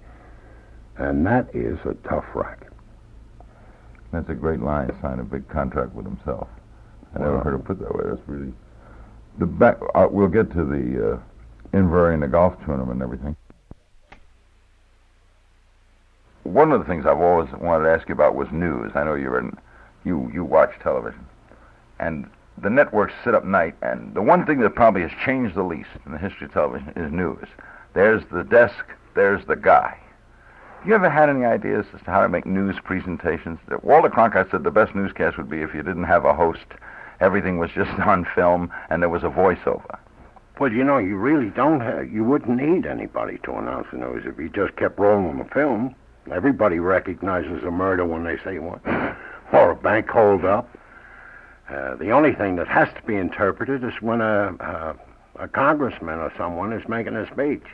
And that is a tough racket. That's a great line, sign a big contract with himself. I never heard it put that way. That's really... we'll get to the Inver and the golf tournament and everything. One of the things I've always wanted to ask you about was news. I know you watch television. And the networks sit up night, and the one thing that probably has changed the least in the history of television is news. There's the desk, there's the guy. You ever had any ideas as to how to make news presentations? Walter Cronkite said the best newscast would be if you didn't have a host, everything was just on film, and there was a voiceover. Well, you know, you really you wouldn't need anybody to announce the news if you just kept rolling the film. Everybody recognizes a murder when they see one, or a bank holdup. The only thing that has to be interpreted is when a congressman or someone is making a speech.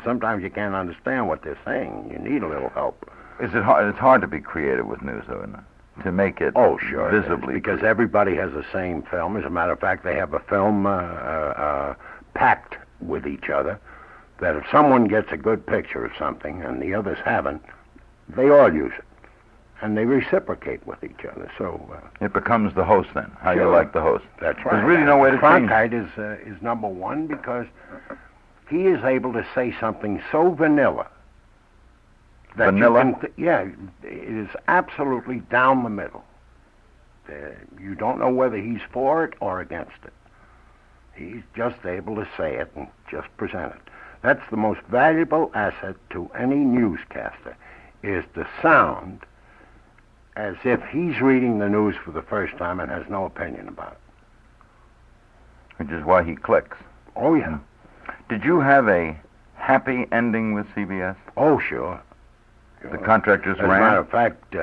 Sometimes you can't understand what they're saying. You need a little help. Is it hard? It's hard to be creative with news, though, isn't it? To make it visibly. Because everybody has the same film. As a matter of fact, they have a film packed with each other that if someone gets a good picture of something and the others haven't, they all use it. And they reciprocate with each other. So it becomes the host then. How you like the host. That's right. There's really no way to change. Cronkite is number one because he is able to say something so vanilla. Vanilla? It is absolutely down the middle. You don't know whether he's for it or against it. He's just able to say it and just present it. That's the most valuable asset to any newscaster, is the sound as if he's reading the news for the first time and has no opinion about it. Which is why he clicks. Oh, yeah. Did you have a happy ending with CBS? Oh, sure. The contract just ran? As a matter of fact,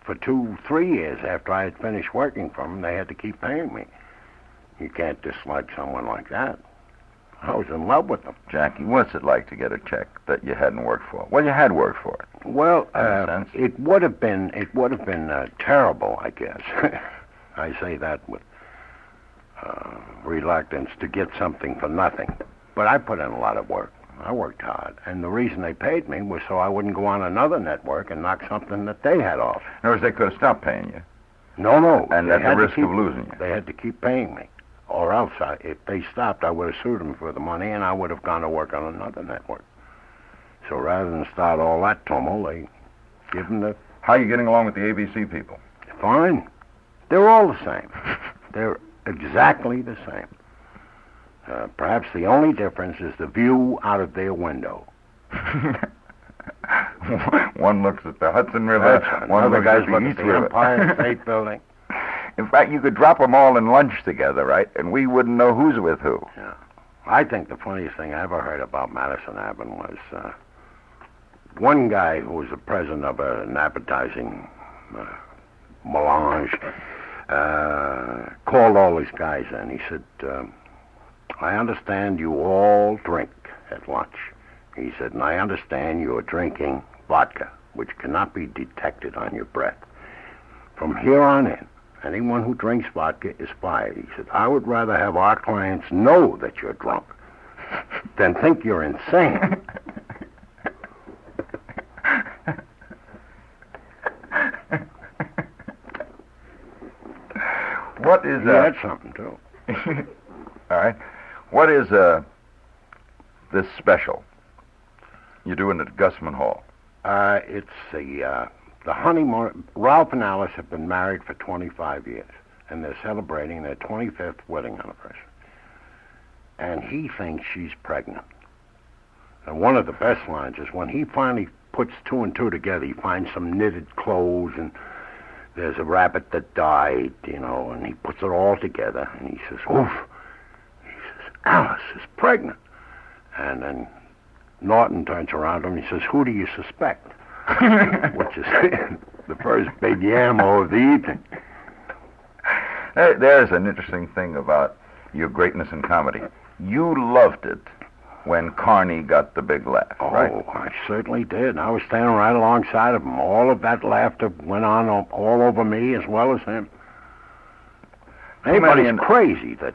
for 2-3 years after I had finished working for them, they had to keep paying me. You can't dislike someone like that. I was in love with them. Jackie, what's it like to get a check that you hadn't worked for? Well, you had worked for it. Well, it would have been terrible, I guess. I say that with reluctance, to get something for nothing. But I put in a lot of work. I worked hard. And the reason they paid me was so I wouldn't go on another network and knock something that they had off. In other words, they could have stopped paying you. No. And at the risk of losing you. They had to keep paying me. Or else, if they stopped, I would have sued them for the money, and I would have gone to work on another network. So rather than start all that tumult, they give them the... How are you getting along with the ABC people? Fine. They're all the same. They're exactly the same. Perhaps the only difference is the view out of their window. One looks at the Hudson River, one looks at the East River. Empire State Building. In fact, you could drop them all in lunch together, right? And we wouldn't know who's with who. Yeah. I think the funniest thing I ever heard about Madison Avenue was one guy who was the president of an advertising melange called all these guys in. He said, I understand you all drink at lunch. He said, and I understand you are drinking vodka, which cannot be detected on your breath. From here on in, anyone who drinks vodka is fired. He said, I would rather have our clients know that you're drunk than think you're insane. What is that's something, too. All right. What is this special you're doing at Gusman Hall? It's the honeymoon. Ralph and Alice have been married for 25 years, and they're celebrating their 25th wedding anniversary. And he thinks she's pregnant. And one of the best lines is when he finally puts two and two together, he finds some knitted clothes, and there's a rabbit that died, and he puts it all together, and he says, oof. He says, Alice is pregnant. And then Norton turns around to him and he says, who do you suspect? Which is the first big yammo of the evening. There's an interesting thing about your greatness in comedy. You loved it when Carney got the big laugh, right? Oh, I certainly did. I was standing right alongside of him. All of that laughter went on all over me as well as him. Anybody's crazy that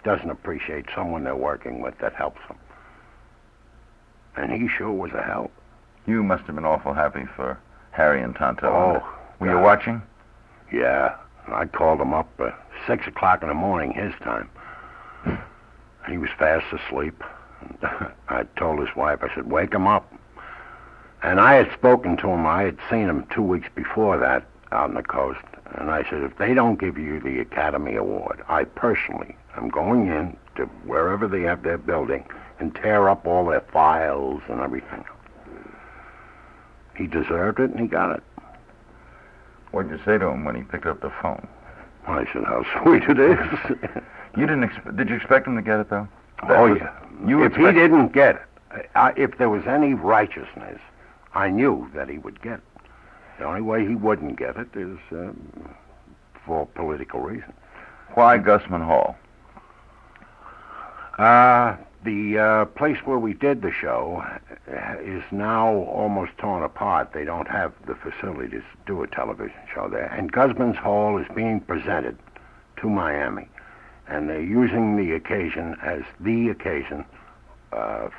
doesn't appreciate someone they're working with that helps them. And he sure was a help. You must have been awful happy for Harry and Tonto. Oh. Were you watching? Yeah. I called him up 6 o'clock in the morning, his time. He was fast asleep. I told his wife, I said, wake him up. And I had spoken to him. I had seen him 2 weeks before that out on the coast. And I said, if they don't give you the Academy Award, I personally am going in to wherever they have their building and tear up all their files and everything. He deserved it, and he got it. What'd you say to him when he picked up the phone? I said, how sweet it is. You didn't did you expect him to get it, though? Yeah. If he didn't get it, if there was any righteousness, I knew that he would get it. The only way he wouldn't get it is for political reasons. Why Gusman Hall? The place where we did the show is now almost torn apart. They don't have the facilities to do a television show there. And Gusman's Hall is being presented to Miami. And they're using the occasion as the occasion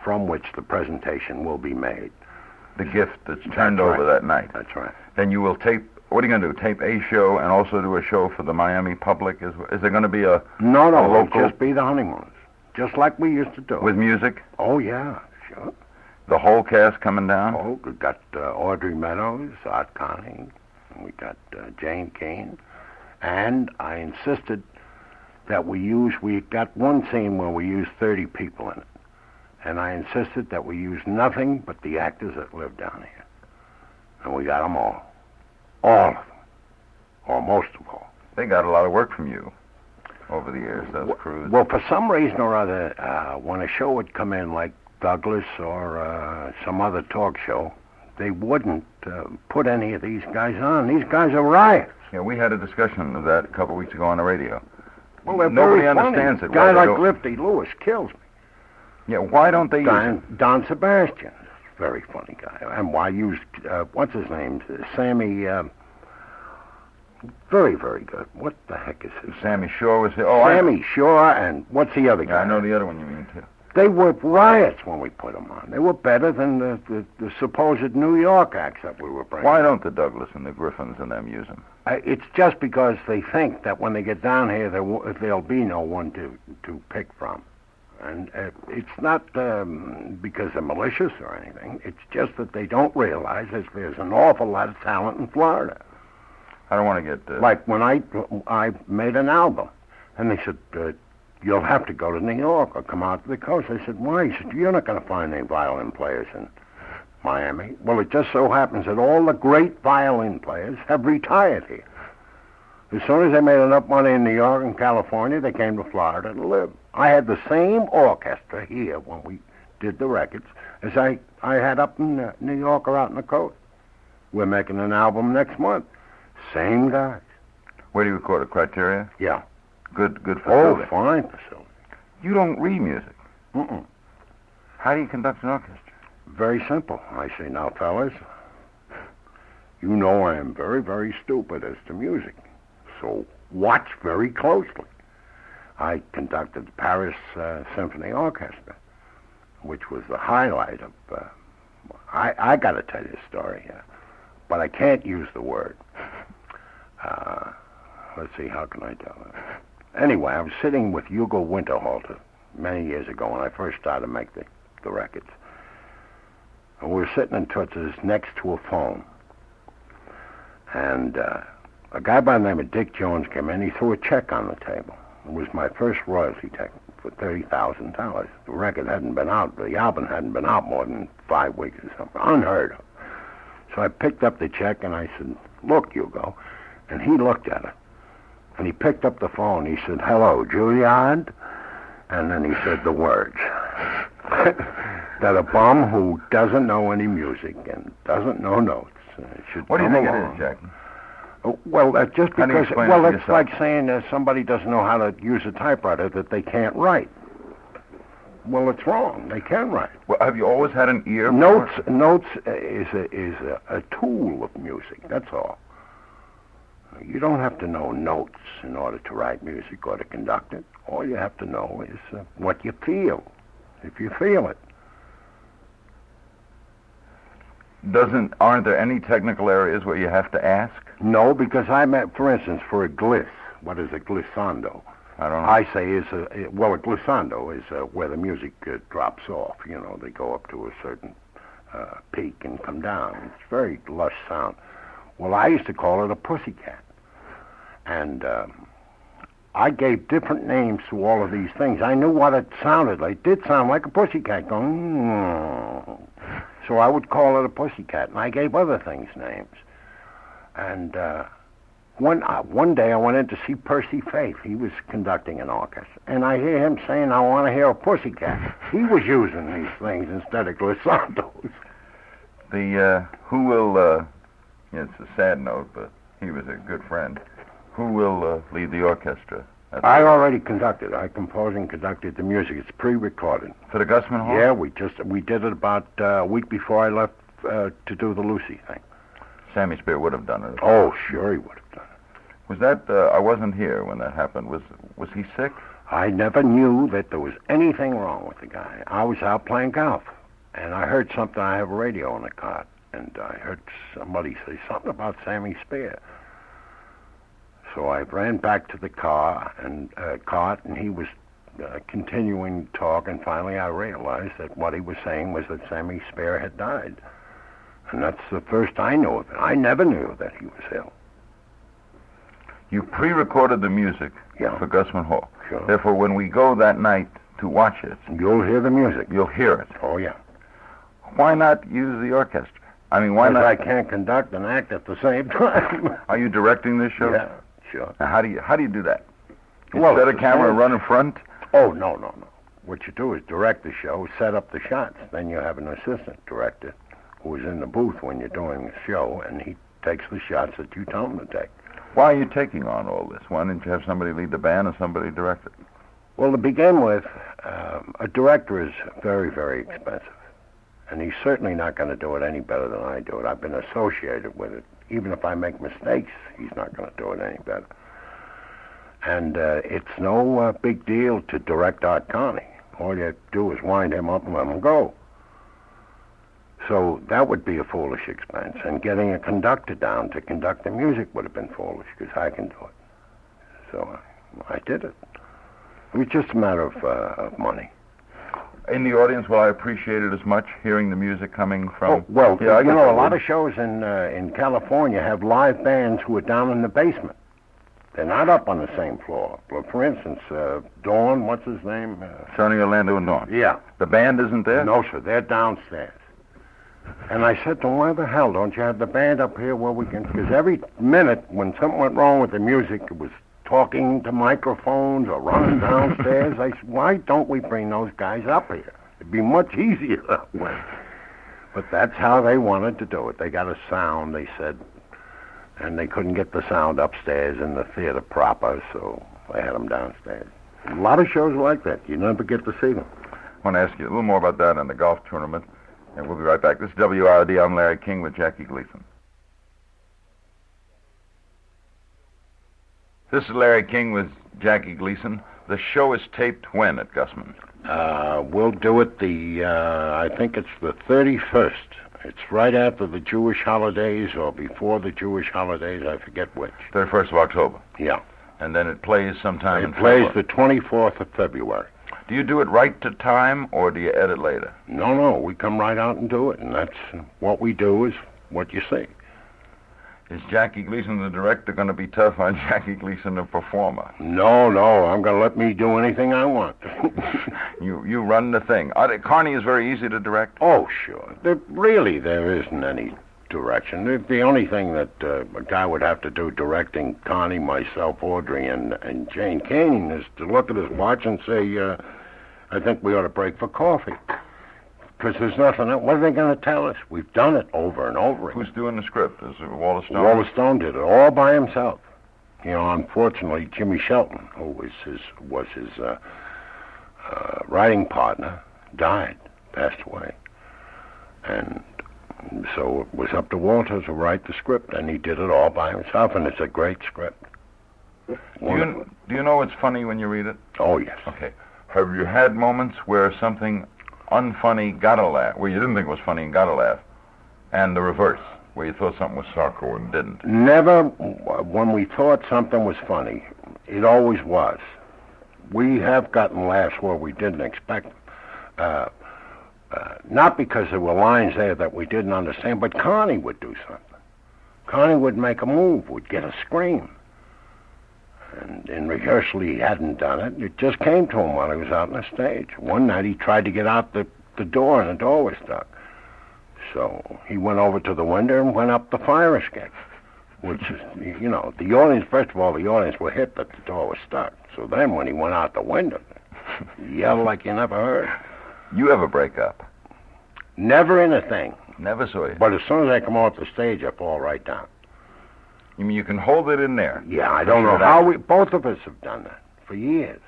from which the presentation will be made. The gift that's turned over that night. That's right. Then you will tape. What are you going to do? Tape a show and also do a show for the Miami public? Is there going to be a No, it'll just be the Honeymooners, just like we used to do. With music? Oh yeah, sure. The whole cast coming down? Oh, we got Audrey Meadows, Art Connie, and we got Jane Keane, and I insisted that we got one scene where we used 30 people in it. And I insisted that we use nothing but the actors that live down here. And we got them all. All of them. Or most of all. They got a lot of work from you over the years, those crews. Well, for some reason or other, when a show would come in like Douglas or some other talk show, they wouldn't put any of these guys on. These guys are riots. Yeah, we had a discussion of that a couple of weeks ago on the radio. Well, they're Nobody very understands funny. it. A guy like Lifty Lewis kills me. Yeah, why don't they use him? Don Sebastian, very funny guy. And why use, what's his name? Sammy, very, very good. What the heck is his Sammy Shore was here. Sammy Shore, and what's the other guy? Yeah, I know the other one you mean, too. They were riots when we put them on. They were better than the supposed New York acts that we were bringing. Why don't the Douglas and the Griffins and them use them? It's just because they think that when they get down here, there'll be no one to pick from. And it's not because they're malicious or anything. It's just that they don't realize that there's an awful lot of talent in Florida. I don't want to get... Like when I made an album, and they said, you'll have to go to New York or come out to the coast. I said, why? He said, you're not going to find any violin players in Miami. Well, it just so happens that all the great violin players have retired here. As soon as they made enough money in New York and California, they came to Florida to live. I had the same orchestra here when we did the records as I had up in New York or out in the coast. We're making an album next month. Same guys. Where do you record it? Criteria? Yeah. Good facility. Oh, fine facility. You don't read music. Mm-mm. How do you conduct an orchestra? Very simple. I say, now, fellas, you know I am very, very stupid as to music. So watch very closely. I conducted the Paris Symphony Orchestra, which was the highlight of... I got to tell you a story here, but I can't use the word. Let's see, how can I tell it? Anyway, I was sitting with Hugo Winterhalter many years ago when I first started to make the records. And we were sitting in Toots's next to a phone. And a guy by the name of Dick Jones came in. He threw a check on the table. It was my first royalty check for $30,000. The record hadn't been out. The album hadn't been out more than 5 weeks or something. Unheard of. So I picked up the check and I said, look, Hugo. And he looked at it. And he picked up the phone. He said, hello, Juilliard. And then he said the words. That a bum who doesn't know any music and doesn't know notes should What do you come think along. it is, Jack? Well, just How do you because... explain Well, it to it's yourself? like saying somebody doesn't know how to use a typewriter that they can't write. Well, it's wrong. They can write. Well, have you always had an ear Notes for it? notes is a tool of music. That's all. You don't have to know notes in order to write music or to conduct it. All you have to know is what you feel, if you feel it. Aren't there any technical areas where you have to ask? No, because for instance, for a gliss, what is a glissando? I don't know. I say a glissando is where the music drops off. You know, they go up to a certain peak and come down. It's very lush sound. Well, I used to call it a pussycat. And I gave different names to all of these things. I knew what it sounded like. It did sound like a pussycat going, so I would call it a pussycat, and I gave other things names. And one day I went in to see Percy Faith. He was conducting an orchestra, and I hear him saying, "I want to hear a pussycat." He was using these things instead of glissandos. Who will, it's a sad note, but he was a good friend. Who will lead the orchestra? I already conducted. I composed and conducted the music. It's pre-recorded. For the Gusman Hall? Yeah, we did it about a week before I left to do the Lucy thing. Sammy Spear would have done it. Oh, sure he would have done it. Was that, I wasn't here when that happened. Was he sick? I never knew that there was anything wrong with the guy. I was out playing golf, and I heard something. I have a radio in the car, and I heard somebody say something about Sammy Spear. So I ran back to the car and cart, and he was continuing to talk, and finally I realized that what he was saying was that Sammy Spear had died. And that's the first I knew of it. I never knew that he was ill. You pre-recorded the music for Gusman Hall. Sure. Therefore, when we go that night to watch it... You'll hear the music. You'll hear it. Oh, yeah. Why not use the orchestra? I mean, why not... I can't conduct and act at the same time. Are you directing this show? Yeah, sure. Now, how do you do that? You Well, set a camera and run in front? Oh, no. What you do is direct the show, set up the shots. Then you have an assistant director who is in the booth when you're doing the show, and he takes the shots that you tell him to take. Why are you taking on all this? Why didn't you have somebody lead the band and somebody direct it? Well, to begin with, a director is very, very expensive. And he's certainly not going to do it any better than I do it. I've been associated with it. Even if I make mistakes, he's not going to do it any better. And it's no big deal to direct Art Carney. All you do is wind him up and let him go. So that would be a foolish expense. And getting a conductor down to conduct the music would have been foolish, because I can do it. So I did it. It was just a matter of money. In the audience, will I appreciate it as much, hearing the music coming from... Oh, well, yeah, you know, a lot of shows in California have live bands who are down in the basement. They're not up on the same floor. Well, for instance, Dawn, what's his name? Sonny Orlando and Dawn. Yeah. The band isn't there? No, sir, they're downstairs. And I said to him, why the hell don't you have the band up here where we can... Because every minute when something went wrong with the music, it was talking to microphones or running downstairs. I said, why don't we bring those guys up here? It'd be much easier that way. But that's how they wanted to do it. They got a sound, they said, and they couldn't get the sound upstairs in the theater proper, so they had them downstairs. A lot of shows like that. You never get to see them. I want to ask you a little more about that and the golf tournament, and we'll be right back. This is WIOD. I'm Larry King with Jackie Gleason. This is Larry King with Jackie Gleason. The show is taped when at Gusman? We'll do it I think it's the 31st. It's right after the Jewish holidays or before the Jewish holidays, I forget which. 31st of October? Yeah. And then it plays sometime in February? It plays the 24th of February. Do you do it right to time, or do you edit later? No, we come right out and do it, and that's what we do is what you see. Is Jackie Gleason, the director, going to be tough on Jackie Gleason, the performer? No, I'm going to let me do anything I want. You run the thing. Carney is very easy to direct? Oh, sure. There isn't any direction. The only thing that a guy would have to do directing Carney, myself, Audrey, and Jane Kane is to look at his watch and say, I think we ought to break for coffee. Because there's nothing else. What are they going to tell us? We've done it over and over again. Who's doing the script? Is it Walter Stone? Walter Stone did it all by himself. You know, unfortunately, Jimmy Shelton, who was his writing partner, died, passed away. And so it was up to Walter to write the script, and he did it all by himself, and it's a great script. Do you know it's funny when you read it? Oh, yes. Okay. Have you had moments where something unfunny got a laugh, where you didn't think it was funny and got a laugh, and the reverse, where you thought something was sarcastic and didn't? Never. When we thought something was funny, it always was. We have gotten laughs where we didn't expect them. Not because there were lines there that we didn't understand, but Connie would do something. Connie would make a move, would get a scream. And in rehearsal, he hadn't done it. It just came to him while he was out on the stage. One night, he tried to get out the door, and the door was stuck. So he went over to the window and went up the fire escape, which is, you know, the audience, first of all, the audience were hit that the door was stuck. So then when he went out the window, he yelled like you never heard. You ever break up? Never in a thing. Never saw you. But as soon as I come off the stage, I fall right down. You mean you can hold it in there? Yeah, I don't know how both of us have done that for years.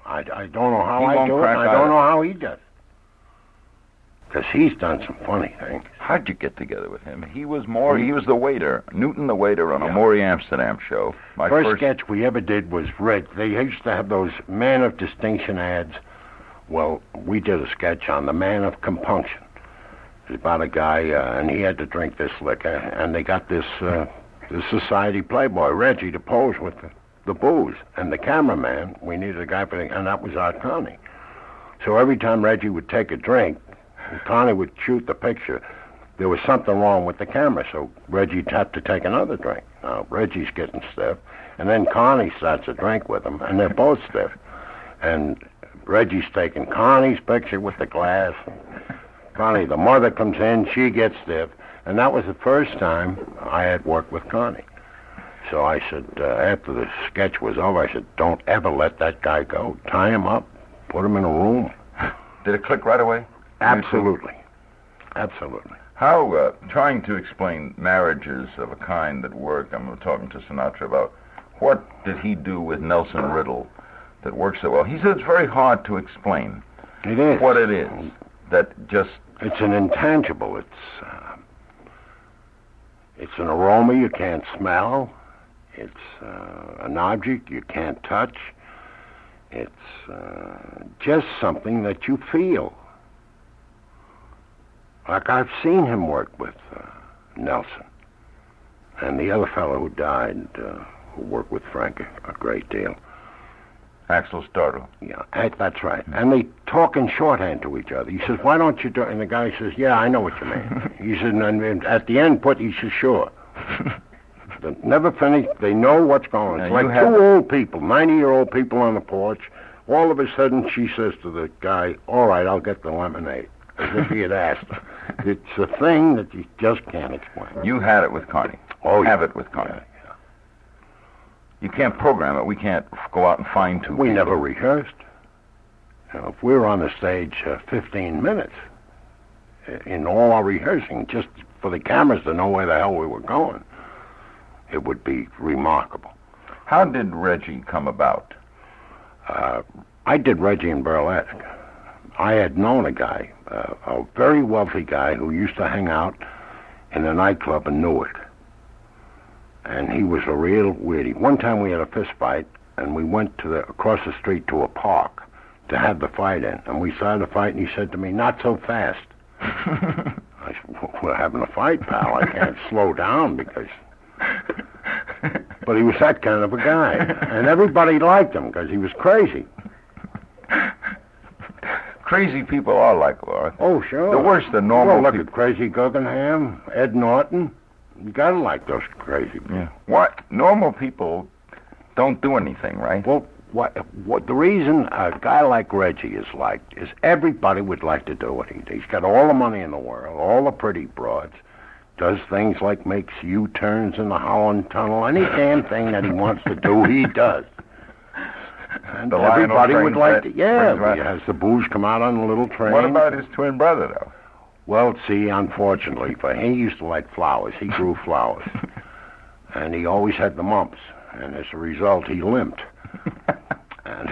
I don't know how I do it, and I don't know how he does. Because he's done some funny things. How'd you get together with him? He was the waiter, Newton the waiter on a Maury Amsterdam show. My first sketch we ever did was Red. They used to have those Man of Distinction ads. Well, we did a sketch on the Man of Compunction. It's about a guy, and he had to drink this liquor, and they got this society playboy, Reggie, to pose with the booze. And the cameraman, we needed a guy and that was our Connie. So every time Reggie would take a drink, Connie would shoot the picture. There was something wrong with the camera, so Reggie'd have to take another drink. Now, Reggie's getting stiff, and then Connie starts a drink with him, and they're both stiff. And Reggie's taking Connie's picture with the glass. Connie, the mother comes in, she gets stiff, and that was the first time I had worked with Connie. So I said, after the sketch was over, I said, don't ever let that guy go. Tie him up, put him in a room. Did it click right away? Absolutely. Absolutely. How, trying to explain marriages of a kind that work, I'm talking to Sinatra about, what did he do with Nelson Riddle that works so well? He said it's very hard to explain. It is. What it is. That just... It's an intangible. It's an aroma you can't smell. It's an object you can't touch. It's just something that you feel. Like I've seen him work with Nelson. And the other fellow who died, who worked with Frank a great deal. Axel Startle. Yeah, that's right. And they talk in shorthand to each other. He says, why don't you do it? And the guy says, yeah, I know what you mean. He said, and at the end, he says, sure. They never finish. They know what's going on. It's like two old people, 90-year-old people on the porch. All of a sudden, she says to the guy, all right, I'll get the lemonade. As if he had asked her. It's a thing that you just can't explain. You had it with Connie. Oh, have it with Connie. Yeah. You can't program it. We can't go out and find two We people. never rehearsed. You know, if we were on the stage 15 minutes in all our rehearsing, just for the cameras to know where the hell we were going, it would be remarkable. How did Reggie come about? I did Reggie in burlesque. I had known a guy, a very wealthy guy who used to hang out in a nightclub in Newark. And he was a real weirdie. One time we had a fist fight, and we went across the street to a park to have the fight in. And we started the fight, and he said to me, not so fast. I said, well, we're having a fight, pal. I can't slow down because... But he was that kind of a guy. And everybody liked him because he was crazy. Crazy people are likable, aren't they? Oh, sure. The worst the normal look people. At Crazy Guggenham, Ed Norton. You gotta like those crazy people. Yeah. What? Normal people don't do anything, right? Well, what the reason a guy like Reggie is liked is everybody would like to do what he does. He's got all the money in the world, all the pretty broads, does things like makes U-turns in the Holland Tunnel, any damn thing that he wants to do, he does. And everybody would like to, he has the booze come out on a little train. What about his twin brother, though? Well, see, unfortunately, for he used to like flowers. He grew flowers. And he always had the mumps. And as a result, he limped. And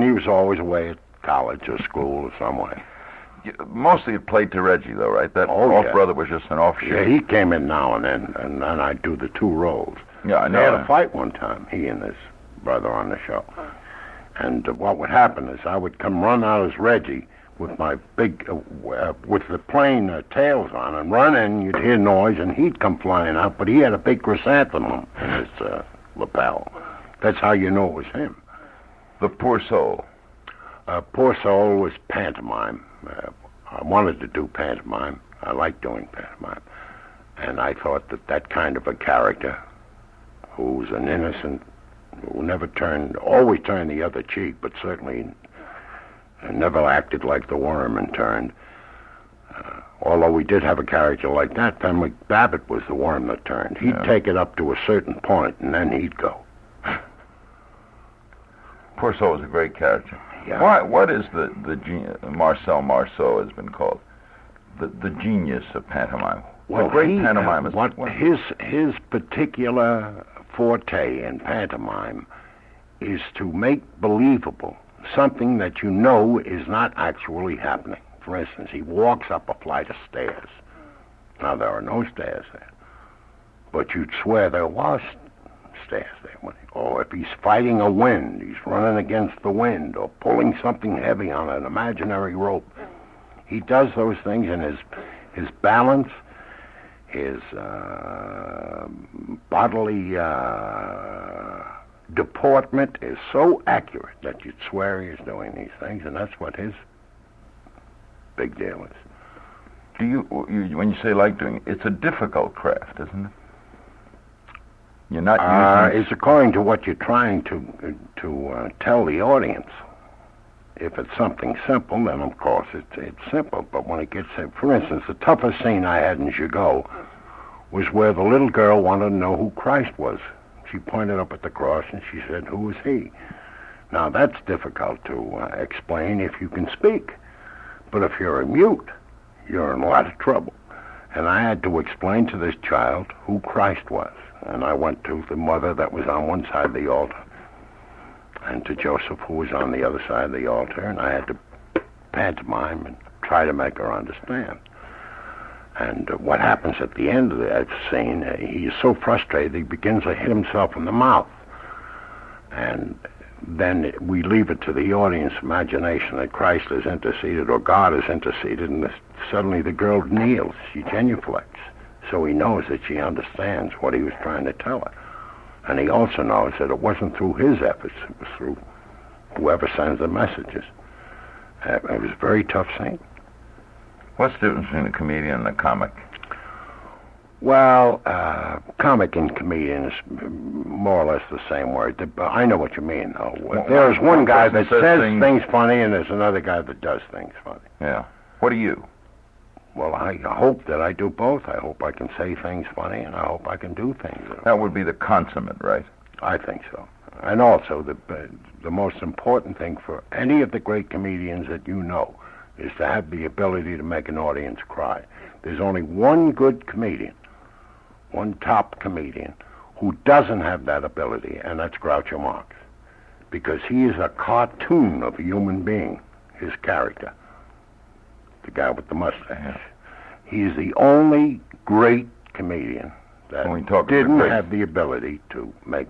he was always away at college or school or somewhere. Mostly it played to Reggie, though, right? That brother was just an offshoot. Yeah, he came in now and then, and then I'd do the two roles. Yeah, I know. They had a fight one time, he and his brother on the show. And what would happen is I would come run out as Reggie with my big, with the plane tails on, and run in, you'd hear noise, and he'd come flying out, but he had a big chrysanthemum in his lapel. That's how you know it was him. The Poor Soul. Poor Soul was pantomime. I wanted to do pantomime. I liked doing pantomime. And I thought that kind of a character who's an innocent, who always turned the other cheek, but certainly never acted like the worm and turned. Although we did have a character like that, Fenwick Babbitt was the worm that turned. He'd take it up to a certain point, and then he'd go. Marceau was a great character. Yeah. What is the Marceau has been called the genius of pantomime? Well, the great pantomimist. His particular forte in pantomime is to make believable something that you know is not actually happening. For instance, he walks up a flight of stairs. Now, there are no stairs there, but you'd swear there was stairs there. Or if he's fighting a wind, he's running against the wind, or pulling something heavy on an imaginary rope. He does those things, and his balance, his bodily deportment is so accurate that you'd swear he's doing these things, and that's what his big deal is. Do you when you say like doing it, it's a difficult craft, isn't it? You're not using... It's according to what you're trying to tell the audience. If it's something simple, then of course it's simple. But when it gets, for instance, the toughest scene I had in Gigot was where the little girl wanted to know who Christ was. She pointed up at the cross and she said, "Who is he?" Now that's difficult to explain if you can speak. But if you're a mute, you're in a lot of trouble. And I had to explain to this child who Christ was. And I went to the mother that was on one side of the altar, and to Joseph, who was on the other side of the altar, and I had to pantomime and try to make her understand. And what happens at the end of that scene, he is so frustrated he begins to hit himself in the mouth. And then we leave it to the audience imagination that Christ has interceded or God has interceded, and suddenly the girl kneels, she genuflects. So he knows that she understands what he was trying to tell her. And he also knows that it wasn't through his efforts, it was through whoever sends the messages. It was a very tough scene. What's the difference between a comedian and a comic? Well, comic and comedian is more or less the same word. I know what you mean, though. There's one guy that says things funny, and there's another guy that does things funny. Yeah. What are you? Well, I hope that I do both. I hope I can say things funny, and I hope I can do things. That would be the consummate, right? I think so. And also, the most important thing for any of the great comedians that you know is to have the ability to make an audience cry. There's only one good comedian, one top comedian, who doesn't have that ability, and that's Groucho Marx. Because he is a cartoon of a human being, his character. The guy with the mustache. He is the only great comedian that didn't have the ability to make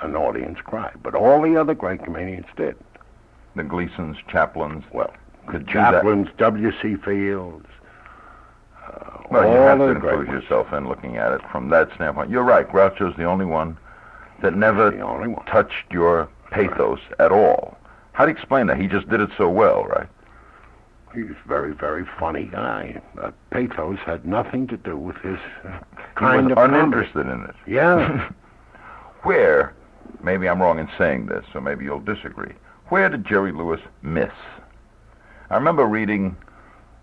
an audience cry. But all the other great comedians did. The Gleasons, Chaplins. Well, the Chaplins, W.C. Fields. Well, you have to include yourself in looking at it from that standpoint. You're right. Groucho's the only one that never touched your pathos at all. How do you explain that? He just did it so well, right? He was a very, very funny guy. Pathos had nothing to do with his kind of uninterested in it. Yeah. Where, maybe I'm wrong in saying this, so maybe you'll disagree, where did Jerry Lewis miss? I remember reading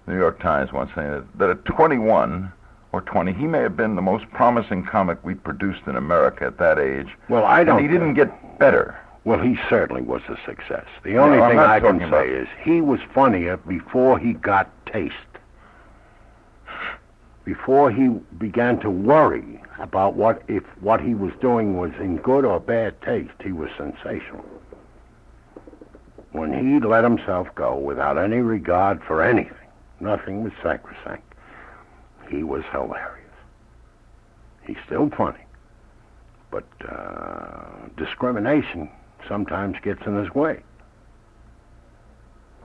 the New York Times once saying that at 21 or 20, he may have been the most promising comic we'd produced in America at that age. Well, I don't... And he didn't get better. Well, he certainly was a success. The only thing I can say is he was funnier before he got taste. Before he began to worry about what he was doing was in good or bad taste, he was sensational. When he let himself go without any regard for anything, nothing was sacrosanct, he was hilarious. He's still funny. But discrimination sometimes gets in his way.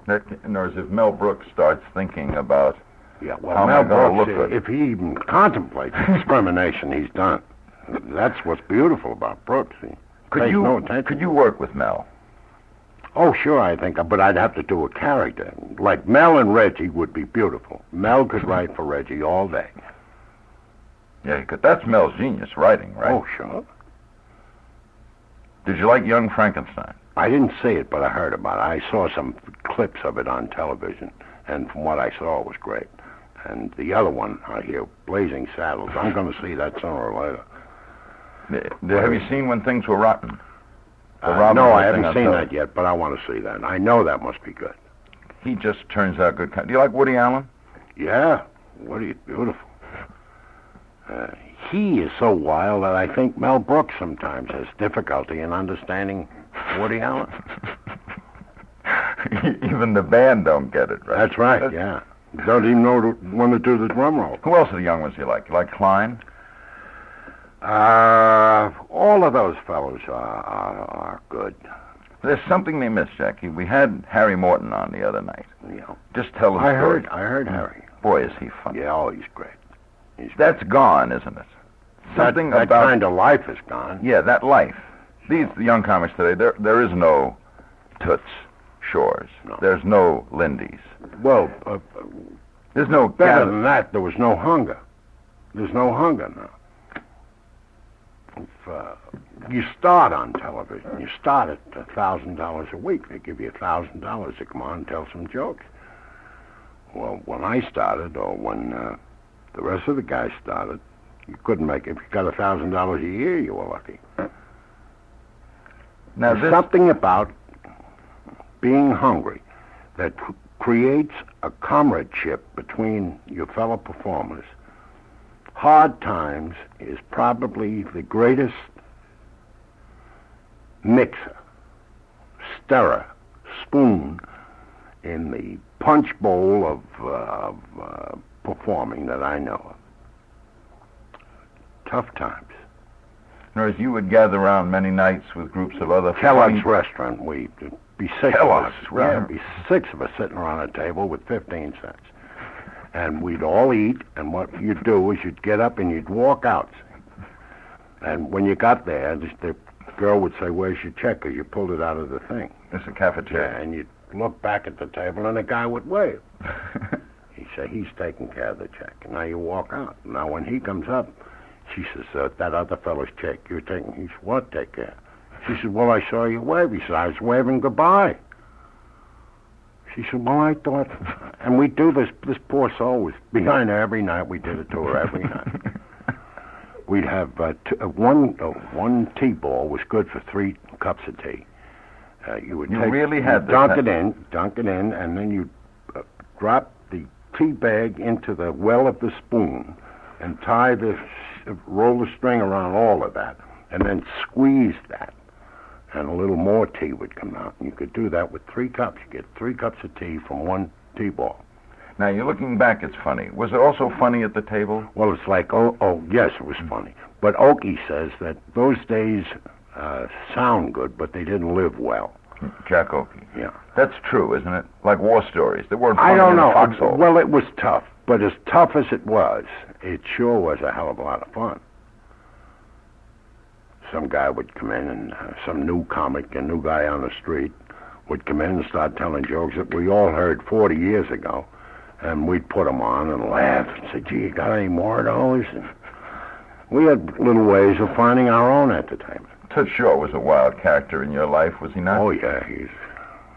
In other words, if Mel Brooks starts thinking about how Mel am I going to look Brooks, if he even contemplates discrimination, he's done. That's what's beautiful about Brooks. He pays no attention. Could you work with Mel? Oh, sure, I think, but I'd have to do a character. Like Mel and Reggie would be beautiful. Mel could write for Reggie all day. Yeah, he could. That's Mel's genius, writing, right? Oh, sure. Did you like Young Frankenstein? I didn't see it, but I heard about it. I saw some clips of it on television, and from what I saw, it was great. And the other one, I hear, Blazing Saddles. I'm going to see that sooner or later. Have you seen When Things Were Rotten? No, I haven't seen that yet, but I want to see that. I know that must be good. He just turns out good. Do you like Woody Allen? Yeah, Woody is beautiful. He is so wild that I think Mel Brooks sometimes has difficulty in understanding Woody Allen. Even the band don't get it, right? That's right, yeah. Don't even know when to do the drum roll. Who else are the young ones you like? You like Klein? All of those fellows are good. There's something they missed, Jackie. We had Harry Morton on the other night. Yeah. Just tell the story. I heard Harry. Boy, is he funny. Yeah, oh, he's great. That's gone, isn't it? Something that about kind of life is gone. Yeah, that life. The young comics today, there is no Toots Shores. No. There's no Lindy's. Well, there's no better than that. There was no hunger. There's no hunger now. If you start on television, you start at $1,000 a week. They give you $1,000 to come on and tell some jokes. Well, when I started, or when the rest of the guys started, you couldn't make it. If you got $1,000 a year, you were lucky. Now, there's something about being hungry that creates a comradeship between your fellow performers. Hard Times is probably the greatest mixer, stirrer, spoon in the punch bowl of performing that I know of. Tough times. Whereas you would gather around many nights with groups of other... Kellogg's restaurant, we'd be six Kellogg's, of us. Yeah, be 6 of us sitting around a table with 15 cents. And we'd all eat, and what you'd do is you'd get up and you'd walk out. And when you got there, the girl would say, "Where's your check?" Because you pulled it out of the thing. It's a cafeteria. Yeah, and you'd look back at the table, and the guy would wave. He'd say, "He's taking care of the check." And now you walk out. Now when he comes up, she says, "That other fellow's check you're taking." He said, "What take care?" She said, "Well, I saw you wave." He said, "I was waving goodbye." She said, "Well, I thought..." And we do this. This poor soul was behind her every night. We did it to her every night. We'd have one tea ball was good for 3 cups of tea. You would dunk it in, and then you drop the tea bag into the well of the spoon and roll the string around all of that, and then squeeze that. And a little more tea would come out. And you could do that with 3 cups. You get 3 cups of tea from 1 tea ball. Now, you're looking back, it's funny. Was it also funny at the table? Well, it's like, yes, it was funny. But Okie says that those days sound good, but they didn't live well. Jack Okie. Yeah. That's true, isn't it? Like war stories. They weren't funny. I don't know. Foxhole. Well, it was tough. But as tough as it was, it sure was a hell of a lot of fun. Some guy would come in, and some new comic, a new guy on the street, would come in and start telling jokes that we all heard 40 years ago. And we'd put them on and laugh and say, "Gee, you got any more of those?" And we had little ways of finding our own entertainment. Toots Shore was a wild character in your life, was he not? Oh, yeah.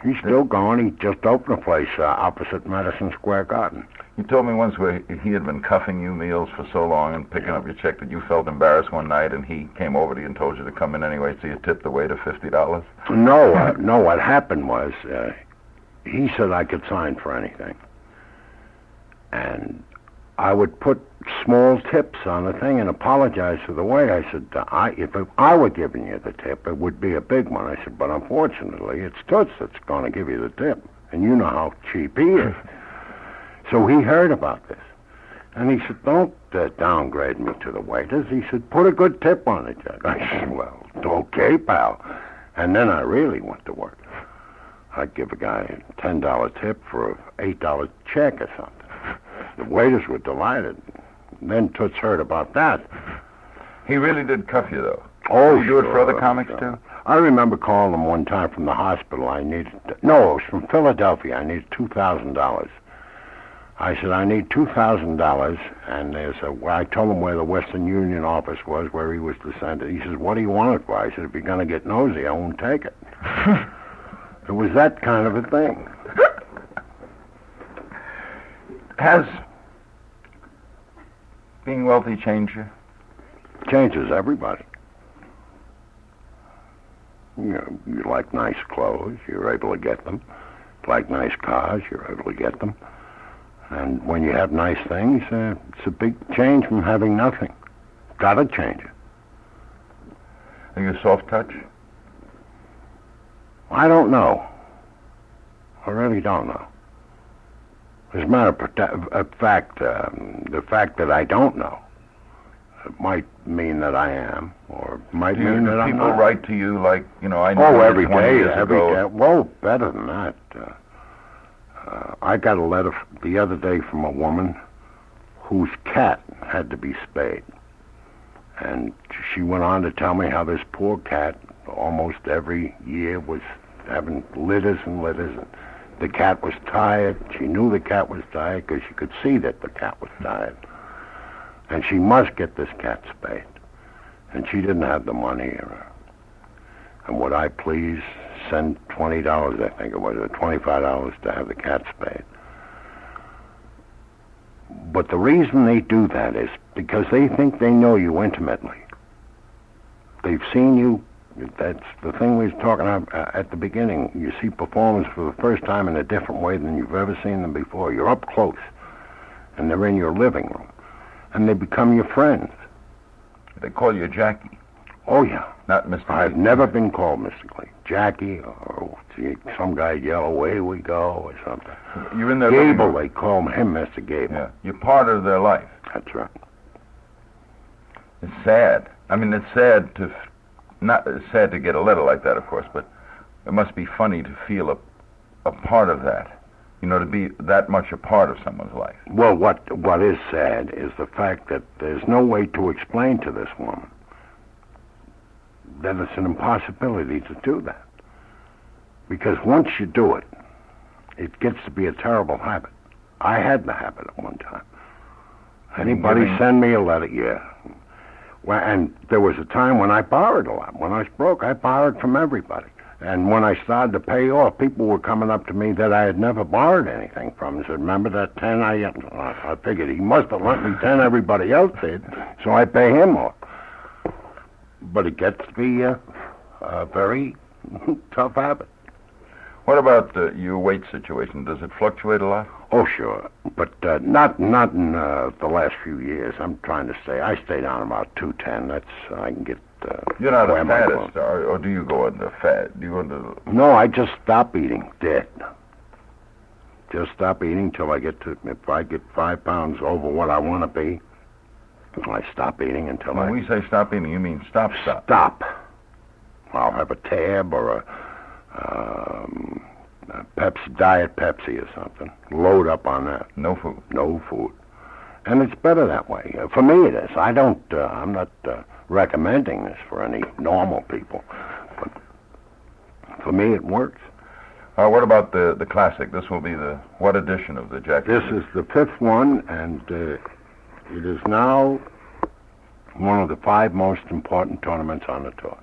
He's still going. He just opened a place opposite Madison Square Garden. You told me once where he had been cuffing you meals for so long and picking up your check that you felt embarrassed one night, and he came over to you and told you to come in anyway, so you tipped the waiter $50? No, what happened was he said I could sign for anything. And I would put small tips on the thing and apologize to the waiter. I said, if I were giving you the tip, it would be a big one. I said, but unfortunately, it's Toots that's going to give you the tip. And you know how cheap he is. So he heard about this. And he said, "Don't downgrade me to the waiters." He said, "Put a good tip on it, Jack." I said, "Well, okay, pal." And then I really went to work. I'd give a guy a $10 tip for an $8 check or something. The waiters were delighted. And then Toots heard about that. He really did cuff you, though. Oh, did you do it for other comics, too? I remember calling him one time from the hospital. It was from Philadelphia. I needed $2,000. I said, I need $2,000, and I told him where the Western Union office was, where he was to send it. He says, what do you want it for? I said, if you're going to get nosy, I won't take it. It was that kind of a thing. Has being wealthy changed you? Changes everybody. You like nice clothes, you're able to get them. Like nice cars, you're able to get them. And when you have nice things, it's a big change from having nothing. Gotta change it. Are you a soft touch? I don't know. I really don't know. As a matter of fact, the fact that I don't know, it might mean that I am, or might mean that I'm not. People write to you like, I know every day, every day. Well, better than that. I got a letter the other day from a woman whose cat had to be spayed. And she went on to tell me how this poor cat, almost every year, was having litters and litters. And the cat was tired. She knew the cat was tired because she could see that the cat was tired. And she must get this cat spayed. And she didn't have the money. And would I please send $20, I think it was, or $25 to have the cat spayed. But the reason they do that is because they think they know you intimately. They've seen you. That's the thing we was talking about at the beginning. You see performers for the first time in a different way than you've ever seen them before. You're up close, and they're in your living room, and they become your friends. They call you Jackie. Oh, yeah. Not Mr. I've never been called Mr. Gleason. Jackie, or some guy yell, away we go, or something. You're in their Gable, they call him Mr. Gable. Yeah. You're part of their life. That's right. It's sad. I mean, it's sad to... Not sad to get a letter like that, of course, but it must be funny to feel a part of that. To be that much a part of someone's life. Well, what is sad is the fact that there's no way to explain to this woman that it's an impossibility to do that. Because once you do it, it gets to be a terrible habit. I had the habit at one time. Anybody send me a letter? Yeah. Well, and there was a time when I borrowed a lot. When I was broke, I borrowed from everybody. And when I started to pay off, people were coming up to me that I had never borrowed anything from. They said, remember that 10? I figured he must have lent me 10, everybody else did, so I pay him off. But it gets to be a very tough habit. What about your weight situation? Does it fluctuate a lot? Oh, sure, but not in the last few years. I'm trying to I stay down about 210. I can get. You're not a fattest, or do you go into fat? Do you go into? No, I just stop eating dead. Just stop eating till I get to. If I get 5 pounds over what I want to be, I stop eating until When we say stop eating, you mean stop. Stop. I'll have a tab or a Pepsi, Diet Pepsi or something. Load up on that. No food. No food. And it's better that way. For me it is. I'm not recommending this for any normal people. But for me it works. What about the classic? This will be what edition of the Jackie? This is the 5th one, and it is now one of the 5 most important tournaments on the tour.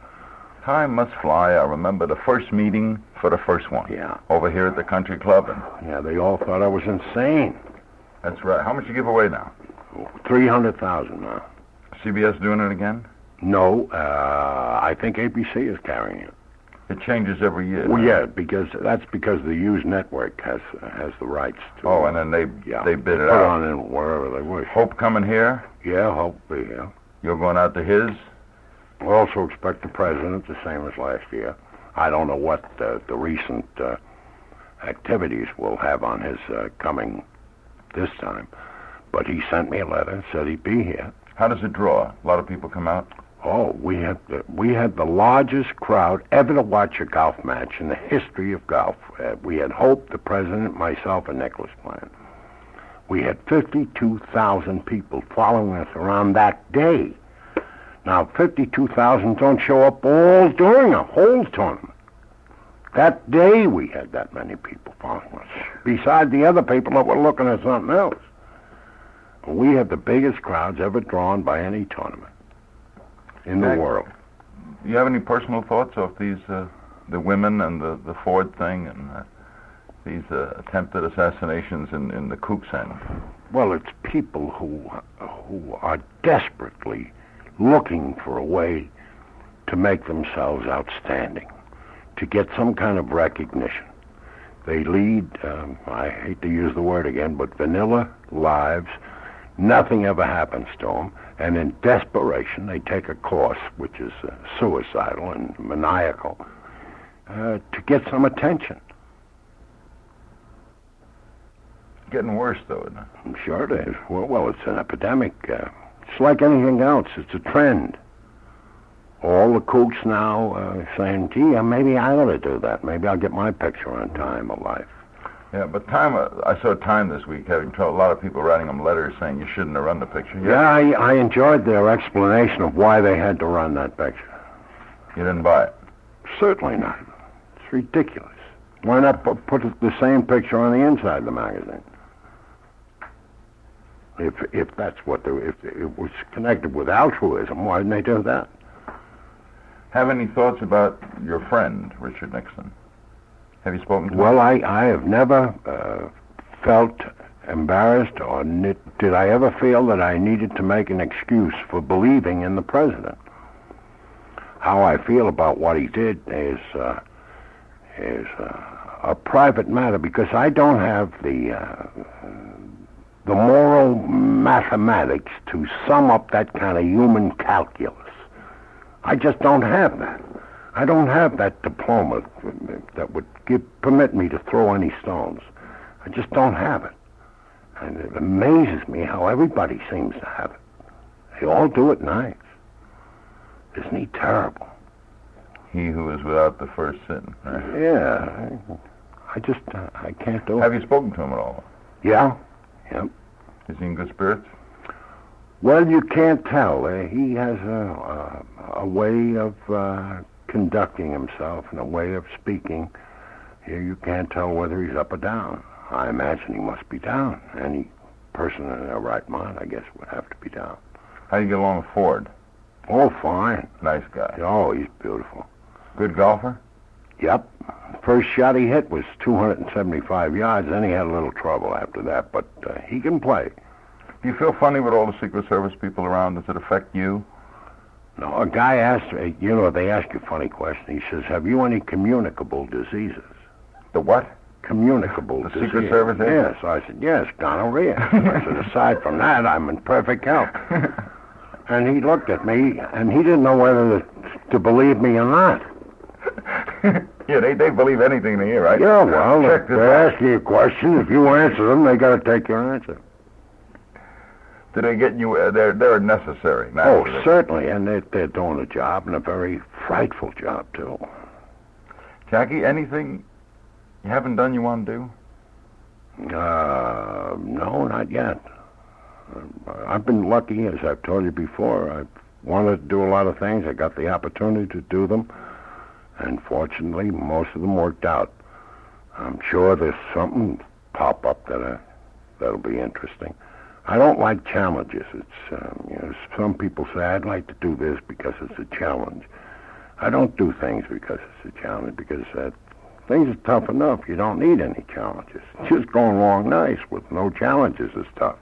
Time must fly. I remember the first meeting for the first one. Yeah. Over here at the country club. Yeah, they all thought I was insane. That's right. How much you give away now? $300,000 now. CBS doing it again? No, I think ABC is carrying it. It changes every year. Well, yeah, because the Hughes network has the rights to. Oh, and then they bid it put out. on in wherever they wish. Hope coming here? Yeah, Hope be here. You're going out to his? We also expect the president the same as last year. I don't know what the recent activities will have on his coming this time, but he sent me a letter and said he'd be here. How does it draw? A lot of people come out? Oh, we had the largest crowd ever to watch a golf match in the history of golf. We had Hope, the president, myself, and Nicholas playing. We had 52,000 people following us around that day. Now, 52,000 don't show up all during a whole tournament. That day we had that many people following us, beside the other people that were looking at something else. We had the biggest crowds ever drawn by any tournament in the world. Do you have any personal thoughts of these, the women and the Ford thing and these attempted assassinations in the kook center? Well, it's people who are desperately looking for a way to make themselves outstanding, to get some kind of recognition. They lead, I hate to use the word again, but vanilla lives. Nothing ever happens to them. And in desperation, they take a course, which is suicidal and maniacal, to get some attention. Getting worse, though, isn't it? I'm sure it is. Well, it's an epidemic. It's like anything else. It's a trend. All the kooks now saying, gee, maybe I ought to do that. Maybe I'll get my picture on Time of Life. Yeah, but Time, I saw Time this week having a lot of people writing them letters saying you shouldn't have run the picture. Yeah, I enjoyed their explanation of why they had to run that picture. You didn't buy it? Certainly not. It's ridiculous. Why not put the same picture on the inside of the magazine? If that's what if it was connected with altruism, why didn't they do that? Have any thoughts about your friend, Richard Nixon? Have you spoken to him? Well, I have never felt embarrassed or did I ever feel that I needed to make an excuse for believing in the president. How I feel about what he did is a private matter because I don't have the moral mathematics to sum up that kind of human calculus. I just don't have that. I don't have that diploma that would permit me to throw any stones. I just don't have it. And it amazes me how everybody seems to have it. They all do it nice. Isn't he terrible? He who is without the first sin. Right? Yeah. I can't do it. Have you spoken to him at all? Yeah. Yep. Is he in good spirits? Well, you can't tell. He has a way of conducting himself and a way of speaking. Here you can't tell whether he's up or down. I imagine he must be down. Any person in their right mind, I guess, would have to be down. How do you get along with Ford? Oh, fine. Nice guy. Oh, he's beautiful. Good golfer? Yep. First shot he hit was 275 yards, then he had a little trouble after that, but he can play. Do you feel funny with all the Secret Service people around? Does it affect you? No, a guy asked, they ask you a funny question. He says, have you any communicable diseases? The what? Communicable the diseases. Secret Service? Yes. I said, yes, gonorrhea. I said, aside from that, I'm in perfect health. And he looked at me, and he didn't know whether to believe me or not. Yeah, they believe anything they hear, right? Yeah, well, Check they ask you a question. If you answer them, they got to take your answer. Do they get you? They're necessary. Oh, certainly, and they're doing a job, and a very frightful job, too. Jackie, anything you haven't done you want to do? No, not yet. I've been lucky, as I've told you before. I've wanted to do a lot of things. I got the opportunity to do them, and fortunately, most of them worked out. I'm sure there's something pop up that'll be interesting. I don't like challenges. It's some people say I'd like to do this because it's a challenge. I don't do things because it's a challenge because things are tough enough. You don't need any challenges. Just going along nice with no challenges is tough.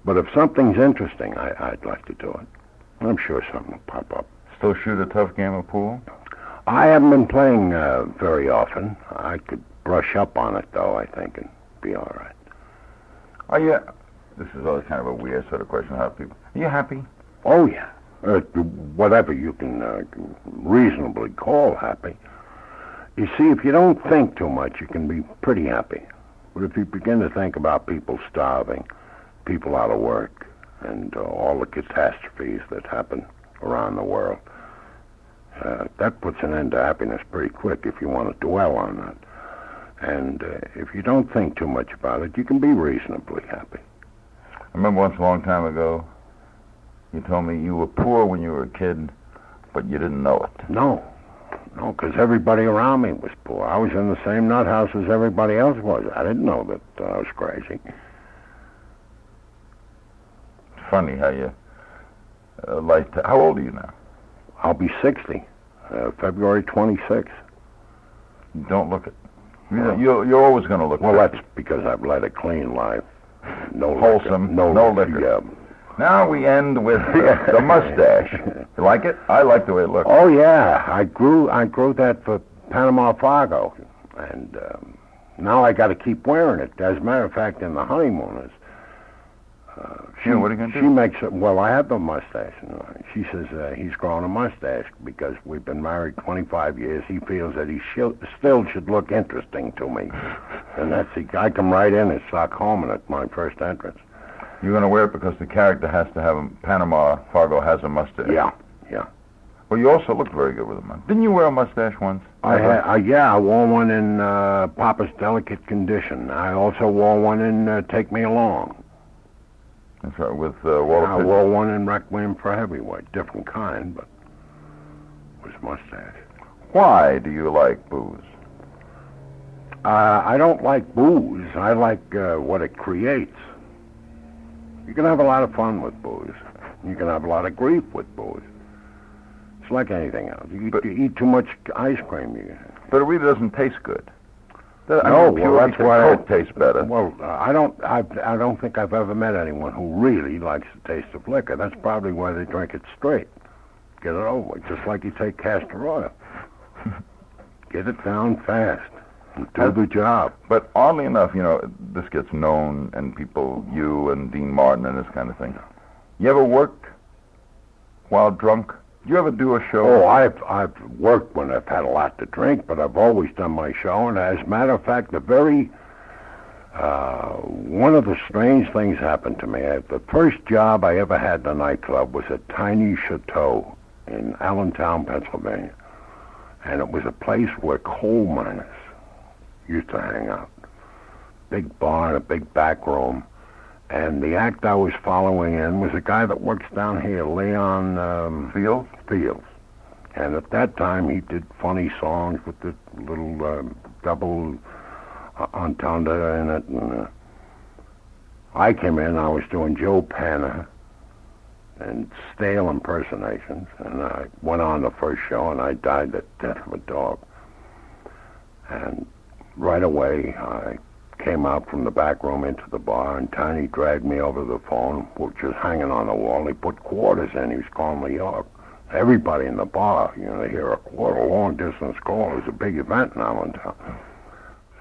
But if something's interesting, I'd like to do it. I'm sure something will pop up. Still shoot a tough game of pool? I haven't been playing very often. I could brush up on it, though, I think, and be all right. Oh, yeah. This is always kind of a weird sort of question. How people? Are you happy? Oh, yeah. Whatever you can reasonably call happy. You see, if you don't think too much, you can be pretty happy. But if you begin to think about people starving, people out of work, and all the catastrophes that happen around the world, that puts an end to happiness pretty quick if you want to dwell on that. And if you don't think too much about it, you can be reasonably happy. I remember once a long time ago, you told me you were poor when you were a kid, but you didn't know it. No. No, because everybody around me was poor. I was in the same nut house as everybody else was. I didn't know that I was crazy. It's funny how you how old are you now? I'll be 60, February 26th. You don't look it. You're always going to look. Well, that's because I've led a clean life. No wholesome, liquor. no liquor. Yeah. Now we end with the mustache. You like it? I like the way it looks. Oh yeah, I grew that for Panama Fargo, and now I got to keep wearing it. As a matter of fact, in the Honeymooners, what are you going to do? She makes it. Well, I have the mustache. She says he's growing a mustache because we've been married 25 years. He feels that he still should look interesting to me, and I come right in in Stockholm at my first entrance. You're going to wear it because the character has to have Panama Fargo has a mustache. Yeah. Well, you also looked very good with a mustache. Didn't you wear a mustache once? I wore one in Papa's Delicate Condition. I also wore one in Take Me Along. That's right, with Walter. I wore one in Requiem for Heavyweight, different kind, but it was mustache. Why do you like booze? I don't like booze. I like what it creates. You can have a lot of fun with booze. You can have a lot of grief with booze. It's like anything else. You eat too much ice cream. But it really doesn't taste good. That's why Coke tastes better. Well, I don't think I've ever met anyone who really likes the taste of liquor. That's probably why they drink it straight. Get it over with, just like you take castor oil. Get it down fast. Do the job. But oddly enough, this gets known, and people, you and Dean Martin and this kind of thing. You ever worked while drunk? Do you ever do a show? Oh, I've worked when I've had a lot to drink, but I've always done my show. And as a matter of fact, one of the strange things happened to me. The first job I ever had in a nightclub was a tiny chateau in Allentown, Pennsylvania. And it was a place where coal miners used to hang out. Big bar and a big back room. And the act I was following in was a guy that works down here, Leon Fields. And at that time, he did funny songs with the little double entendre in it. And I came in, I was doing Joe Panna and stale impersonations. And I went on the first show, and I died the death of a dog. And right away, I came out from the back room into the bar, and Tiny dragged me over the phone, which was hanging on the wall. He put quarters in. He was calling New York. Everybody in the bar, they hear a quarter long-distance call. It was a big event in Allentown.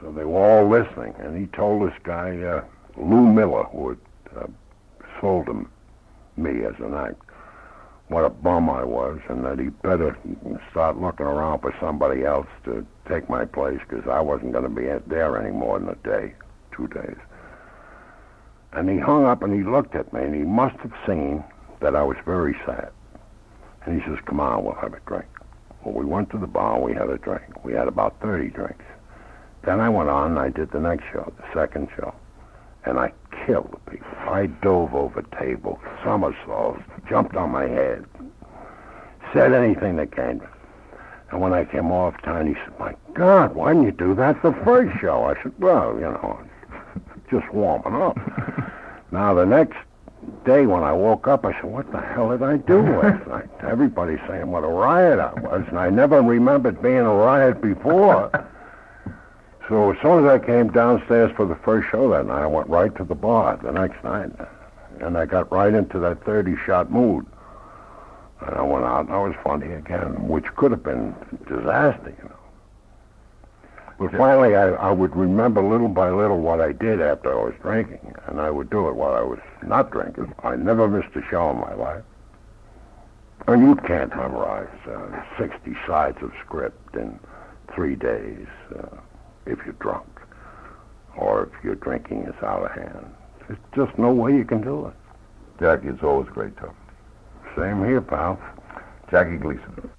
So they were all listening, and he told this guy, Lou Miller, who had sold me as an act, what a bum I was, and that he better start looking around for somebody else to take my place, because I wasn't going to be there any more than a day, 2 days. And he hung up and he looked at me, and he must have seen that I was very sad. And he says, "Come on, we'll have a drink." Well, we went to the bar, we had a drink. We had about 30 drinks. Then I went on and I did the next show, the second show. And I killed the people. I dove over tables, somersaults, jumped on my head, said anything that came. And when I came off, Tiny said, "My God, why didn't you do that the first show?" I said, "Well, just warming up." Now, the next day when I woke up, I said, "What the hell did I do last night?" Everybody's saying what a riot I was, and I never remembered being a riot before. So as soon as I came downstairs for the first show that night, I went right to the bar the next night, and I got right into that 30-shot mood. And I went out, and I was funny again, which could have been disaster, But finally, I would remember little by little what I did after I was drinking, and I would do it while I was not drinking. I never missed a show in my life. And you can't memorize 60 sides of script in 3 days if you're drunk, or if your drinking is out of hand. There's just no way you can do it. Jackie, it's always great talking. Same here, pal. Jackie Gleason.